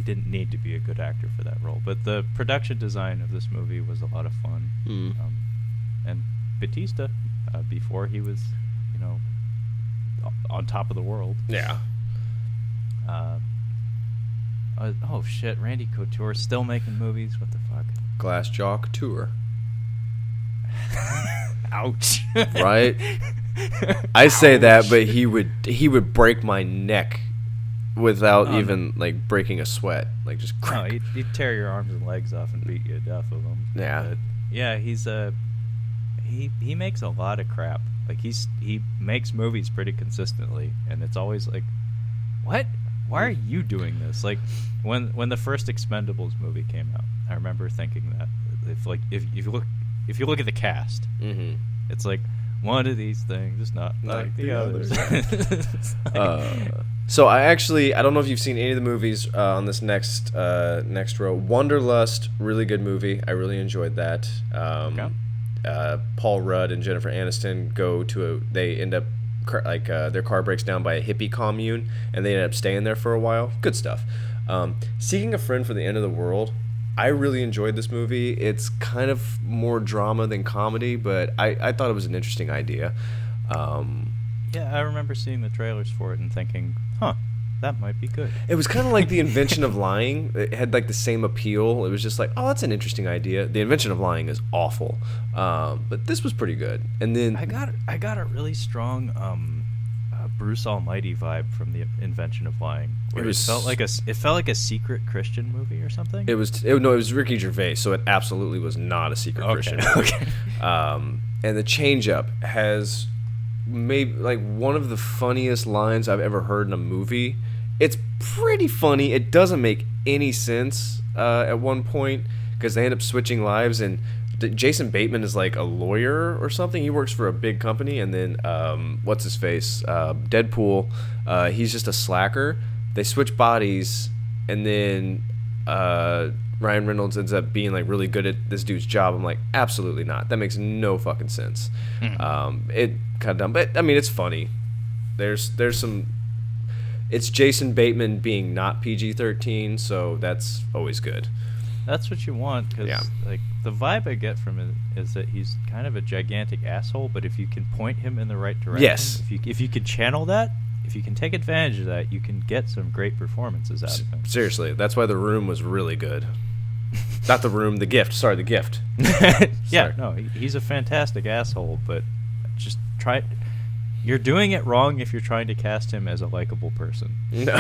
didn't need to be a good actor for that role, but the production design of this movie was a lot of fun. And Batista, before he was on top of the world. Oh shit, Randy Couture still making movies? What the fuck? Glass Jock Tour. Ouch. Right? I say that, but he would break my neck without even like breaking a sweat, like just crack. No, he'd tear your arms and legs off and beat you to death with them. Yeah. But yeah, he makes a lot of crap. Like he makes movies pretty consistently, and it's always like, what? Why are you doing this? Like when the first Expendables movie came out, I remember thinking that if you look at the cast, it's like one of these things is not like the others. So I don't know if you've seen any of the movies on this next row. Wanderlust, really good movie. I really enjoyed that. Paul Rudd and Jennifer Aniston they end up their car breaks down by a hippie commune, and they end up staying there for a while. Good stuff. Seeking a Friend for the End of the World. I really enjoyed this movie. It's kind of more drama than comedy, but I thought it was an interesting idea. Yeah, I remember seeing the trailers for it and thinking, that might be good. It was kind of like The Invention of Lying. It had like the same appeal. It was just like, that's an interesting idea. The Invention of Lying is awful, but this was pretty good. And then I got a really strong Bruce Almighty vibe from The Invention of Lying. Where it felt like a secret Christian movie or something. It was Ricky Gervais, so it absolutely was not a secret Christian movie. Okay. And the change up has maybe like one of the funniest lines I've ever heard in a movie. It's pretty funny. It doesn't make any sense at one point because they end up switching lives, and Jason Bateman is like a lawyer or something. He works for a big company, and then what's his face? Deadpool. He's just a slacker. They switch bodies, and then Ryan Reynolds ends up being like really good at this dude's job. I'm like, absolutely not. That makes no fucking sense. It kind of dumb, but I mean, it's funny. There's some. It's Jason Bateman being not PG-13, so that's always good. That's what you want, because like the vibe I get from it is that he's kind of a gigantic asshole, but if you can point him in the right direction, yes, if you can channel that, if you can take advantage of that, you can get some great performances out of him. Seriously, that's why The Room was really good. Not The Room, The Gift. Sorry, The Gift. Yeah, no, he's a fantastic asshole, but just try. You're doing it wrong if you're trying to cast him as a likable person. No.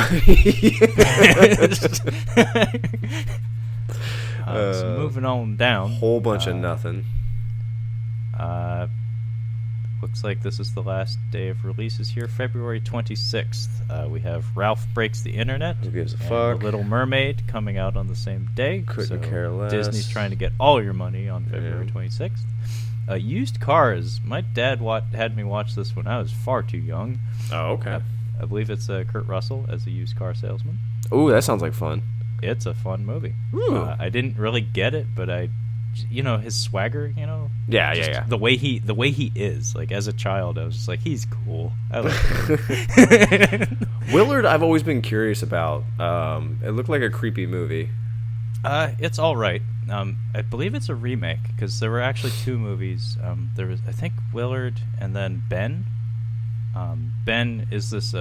So moving on down. Whole bunch of nothing. Looks like this is the last day of releases here. February 26th. We have Ralph Breaks the Internet. Who gives a and fuck? The Little Mermaid coming out on the same day. Couldn't care less. Disney's trying to get all your money on February 26th. Used Cars. My dad had me watch this when I was far too young. Oh, okay. I believe it's Kurt Russell as a used car salesman. Ooh, that sounds like fun. It's a fun movie. I didn't really get it, but his swagger, Yeah. The way he is, like as a child, I was just like, he's cool. I like him. Willard, I've always been curious about. It looked like a creepy movie. It's all right. I believe it's a remake because there were actually two movies. There was, I think, Willard and then Ben. Ben is this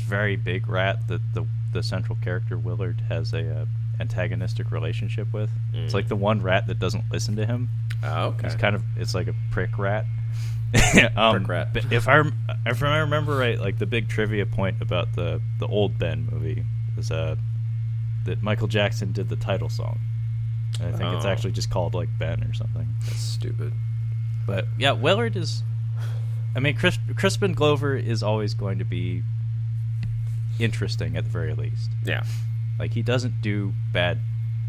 very big rat that the central character Willard has a antagonistic relationship with. It's like the one rat that doesn't listen to him. Oh, okay. It's like a prick rat. Prick rat. But if I remember right, like the big trivia point about the old Ben movie is that Michael Jackson did the title song. And I think it's actually just called like Ben or something. That's stupid. But yeah, Willard is. I mean, Crispin Glover is always going to be interesting at the very least. Yeah. Like, he doesn't do bad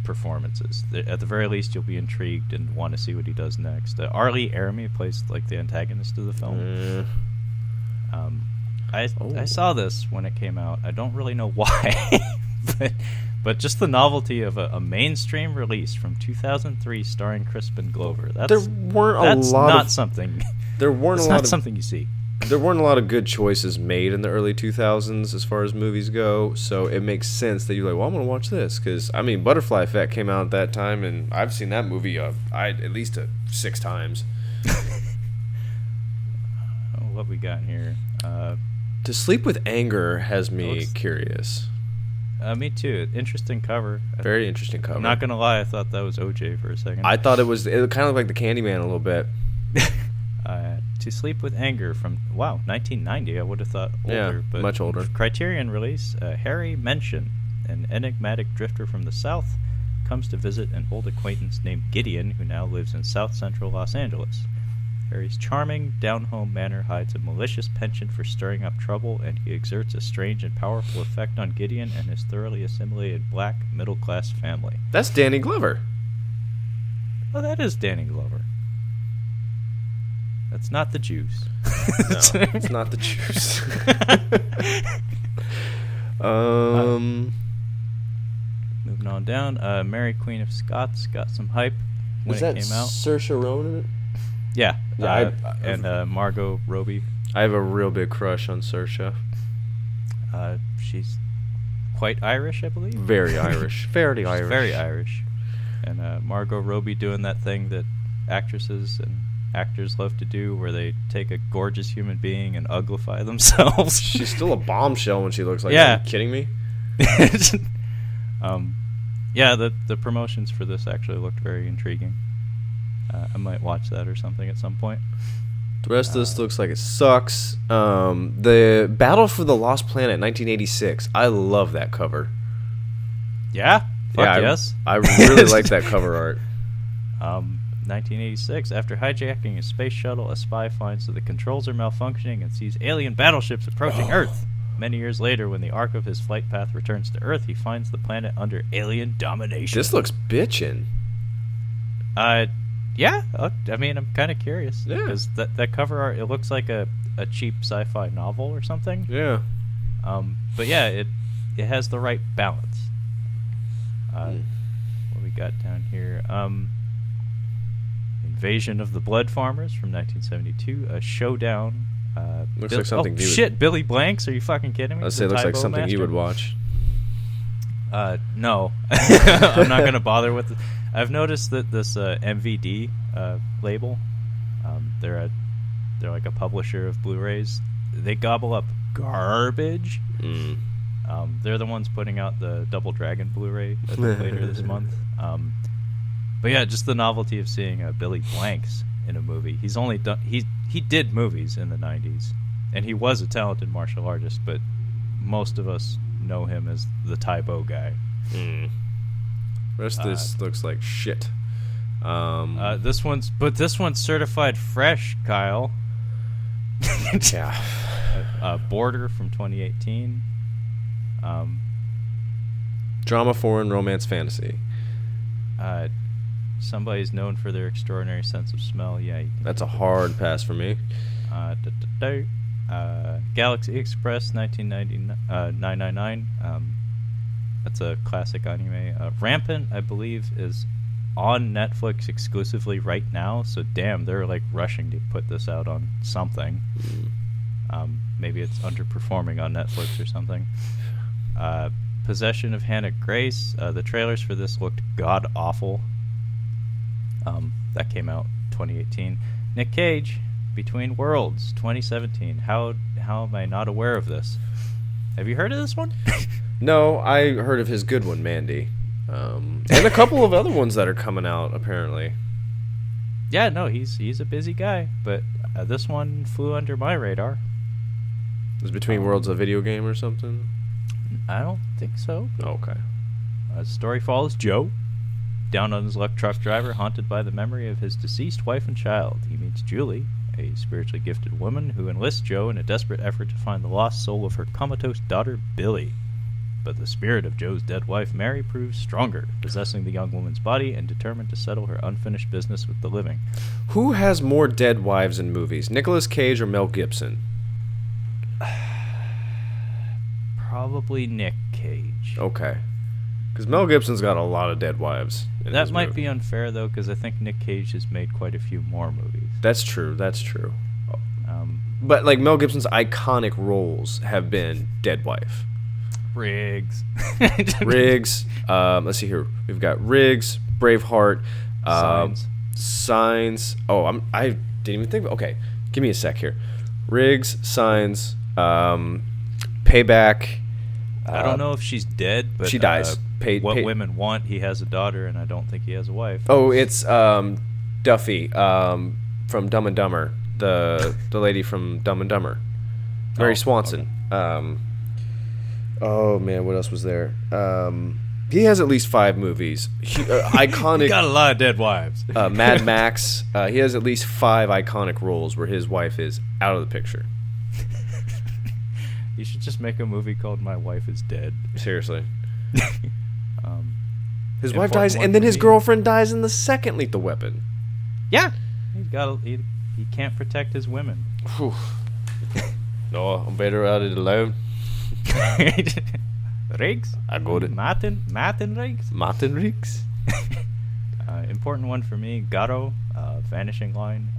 performances. At the very least, you'll be intrigued and want to see what he does next. Arlie Eremy plays like the antagonist of the film. I saw this when it came out. I don't really know why, but just the novelty of a mainstream release from 2003 starring Crispin Glover. That's not something you see. There weren't a lot of good choices made in the early 2000s as far as movies go, so it makes sense that you're like, well, I'm going to watch this, because, I mean, Butterfly Effect came out at that time, and I've seen that movie at least 6 times. What we got here? To Sleep with Anger has me curious. Me too. Interesting cover. Very interesting cover. I'm not going to lie, I thought that was OJ for a second. I thought it kind of looked like the Candyman a little bit. To Sleep with Anger from, 1990. I would have thought older. Yeah, but much older. Criterion release. Harry Mention, an enigmatic drifter from the South, comes to visit an old acquaintance named Gideon, who now lives in South Central Los Angeles. Harry's charming, down-home manner hides a malicious penchant for stirring up trouble, and he exerts a strange and powerful effect on Gideon and his thoroughly assimilated black middle-class family. That's Danny Glover. Oh, that is Danny Glover. That's not the Jews. No, it's not the Jews. Moving on down, Mary Queen of Scots got some hype when it came out. Saoirse Ronan? Yeah, and Margot Robbie. I have a real big crush on Saoirse. She's quite Irish, I believe. Very Irish. Very Irish. Very Irish. And Margot Robbie doing that thing that actresses and actors love to do, where they take a gorgeous human being and uglify themselves. She's still a bombshell when she looks like Yeah. Are you kidding me? Yeah, the promotions for this actually looked very intriguing. I might watch that or something at some point. The rest of this looks like it sucks. The Battle for the Lost Planet, 1986. I love that cover. Yeah? Fuck yes. I really like that cover art. 1986. After hijacking a space shuttle, a spy finds that the controls are malfunctioning and sees alien battleships approaching Earth. Many years later, when the arc of his flight path returns to Earth, he finds the planet under alien domination. This looks bitchin'. Yeah. I mean, I'm kind of curious. Yeah. Because that cover art, it looks like a cheap sci-fi novel or something. Yeah. But yeah, it has the right balance. What we got down here? Invasion of the Blood Farmers from 1972. A Showdown. Looks like something you would... shit, Billy Blanks? Are you fucking kidding me? I'd say it looks like something Master? you would watch. No. I'm not going to bother with it. I've noticed that this MVD label, they're like a publisher of Blu-rays. They gobble up garbage. They're the ones putting out the Double Dragon Blu-ray later this month. But yeah, just the novelty of seeing Billy Blanks in a movie. He's only done he did movies in the 90s, and he was a talented martial artist, but most of us know him as the Taibo guy. The rest of this looks like shit. This one's certified fresh, Kyle. Yeah. Border from 2018. Drama, foreign, romance, fantasy. Somebody's known for their extraordinary sense of smell. Yeah, That's a hard pass for me. Galaxy Express 999. That's a classic anime. Rampant, I believe, is on Netflix exclusively right now. So damn, they're like rushing to put this out on something. Maybe it's underperforming on Netflix or something. Possession of Hannah Grace. The trailers for this looked god awful. That came out 2018. Nick Cage, Between Worlds, 2017. How am I not aware of this? Have you heard of this one? No, I heard of his good one, Mandy. And a couple of other ones that are coming out, apparently. Yeah, no, he's a busy guy, but this one flew under my radar. Is Between Worlds a video game or something? I don't think so. Oh, okay. The story follows Joe, down on his luck truck driver, haunted by the memory of his deceased wife and child. He meets Julie, a spiritually gifted woman who enlists Joe in a desperate effort to find the lost soul of her comatose daughter, Billy. But the spirit of Joe's dead wife, Mary, proves stronger, possessing the young woman's body and determined to settle her unfinished business with the living. Who has more dead wives in movies, Nicolas Cage or Mel Gibson? Probably Nick Cage. Okay. Because Mel Gibson's got a lot of dead wives. That might be unfair, though, because I think Nick Cage has made quite a few more movies. That's true. But, like, Mel Gibson's iconic roles have been dead wife. Riggs. Let's see here. We've got Riggs, Braveheart, Signs. Oh, I didn't even think. Okay, give me a sec here. Riggs, Signs, Payback. I don't know if she's dead, but she dies. What Women Want. He has a daughter, and I don't think he has a wife. Oh, it's Duffy from Dumb and Dumber. the lady from Dumb and Dumber, Mary Swanson. Okay. Oh man, what else was there? He has at least 5 movies. Iconic. He got a lot of dead wives. Mad Max. He has at least 5 iconic roles where his wife is out of the picture. You should just make a movie called My Wife Is Dead. Seriously. His Important wife dies, one and then for his me. girlfriend dies in the second Lethal Weapon. Yeah, he can't protect his women. Whew. No, I'm better at it alone. Riggs? I got it. Martin Riggs? Martin Riggs. Important one for me, Garo, Vanishing Line.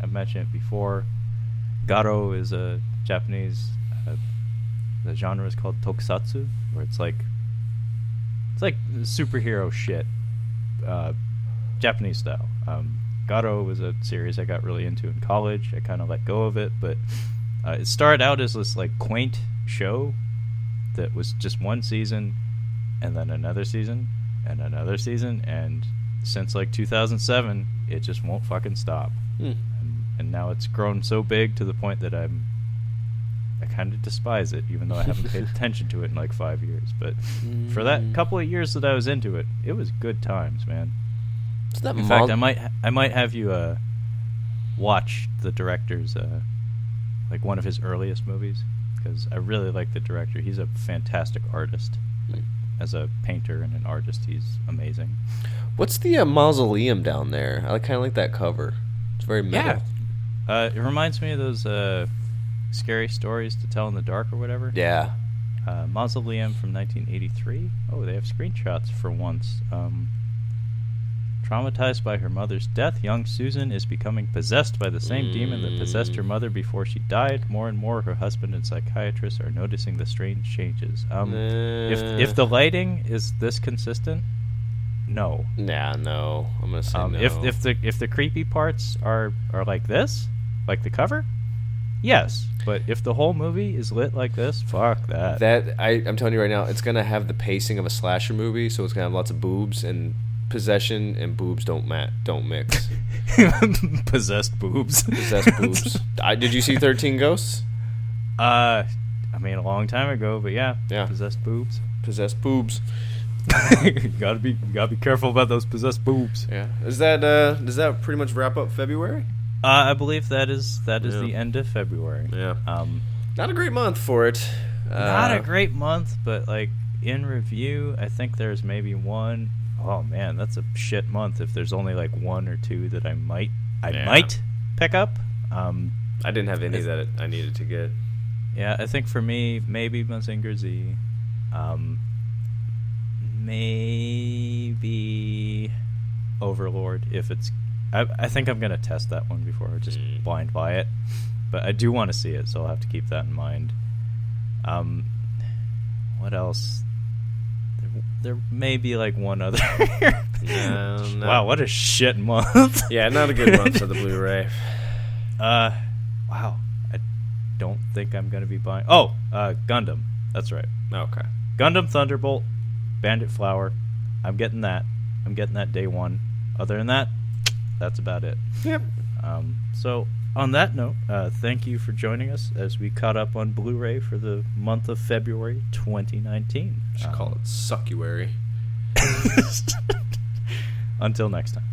I've mentioned it before. Garo is a Japanese. The genre is called tokusatsu, where it's like superhero shit, Japanese style. Garo was a series I got really into in college. I kind of let go of it, but it started out as this like quaint show that was just one season, and then another season, and another season, and since like 2007, it just won't fucking stop. And now it's grown so big to the point that I kind of despise it, even though I haven't paid attention to it in like 5 years. But for that couple of years that I was into it, it was good times, man. In fact, I might have you watch the director's like one of his earliest movies, because I really like the director. He's a fantastic artist. Like, as a painter and an artist, he's amazing. What's the mausoleum down there? I kind of like that cover. It's very metal. Yeah. It reminds me of those scary stories to tell in the dark or whatever. Yeah. Mausoleum from 1983. Oh, they have screenshots for once. Traumatized by her mother's death, young Susan is becoming possessed by the same demon that possessed her mother before she died. More and more, her husband and psychiatrist are noticing the strange changes. If the lighting is this consistent, no. Nah, no. I'm gonna say no. If the creepy parts are like this, like the cover, yes. But if the whole movie is lit like this, fuck that. I'm telling you right now, it's gonna have the pacing of a slasher movie, so it's gonna have lots of boobs, and possession and boobs don't mix. Possessed boobs. Possessed boobs. Did you see 13 Ghosts? I mean, a long time ago, but yeah. Possessed boobs. Possessed boobs. You gotta be careful about those possessed boobs. Yeah. Does that pretty much wrap up February? I believe that is the end of February. Yeah. Not a great month for it. Not a great month, but like in review, I think there's maybe one. Oh man, that's a shit month. If there's only like 1 or 2 that I might pick up. I didn't have any that I needed to get. Yeah, I think for me, maybe Mazinger Z. Maybe Overlord, if it's... I think I'm going to test that one before I just blind buy it. But I do want to see it, so I'll have to keep that in mind. What else? There may be like one other. No. Wow, what a shit month. Yeah, not a good month for the Blu-ray. Wow. I don't think I'm going to be buying... Oh, Gundam. That's right. Okay. Gundam Thunderbolt, Bandit Flower. I'm getting that. I'm getting that day one. Other than that, that's about it. Yep. So, on that note, thank you for joining us as we caught up on Blu-ray for the month of February 2019. Should call it Suckuary. Until next time.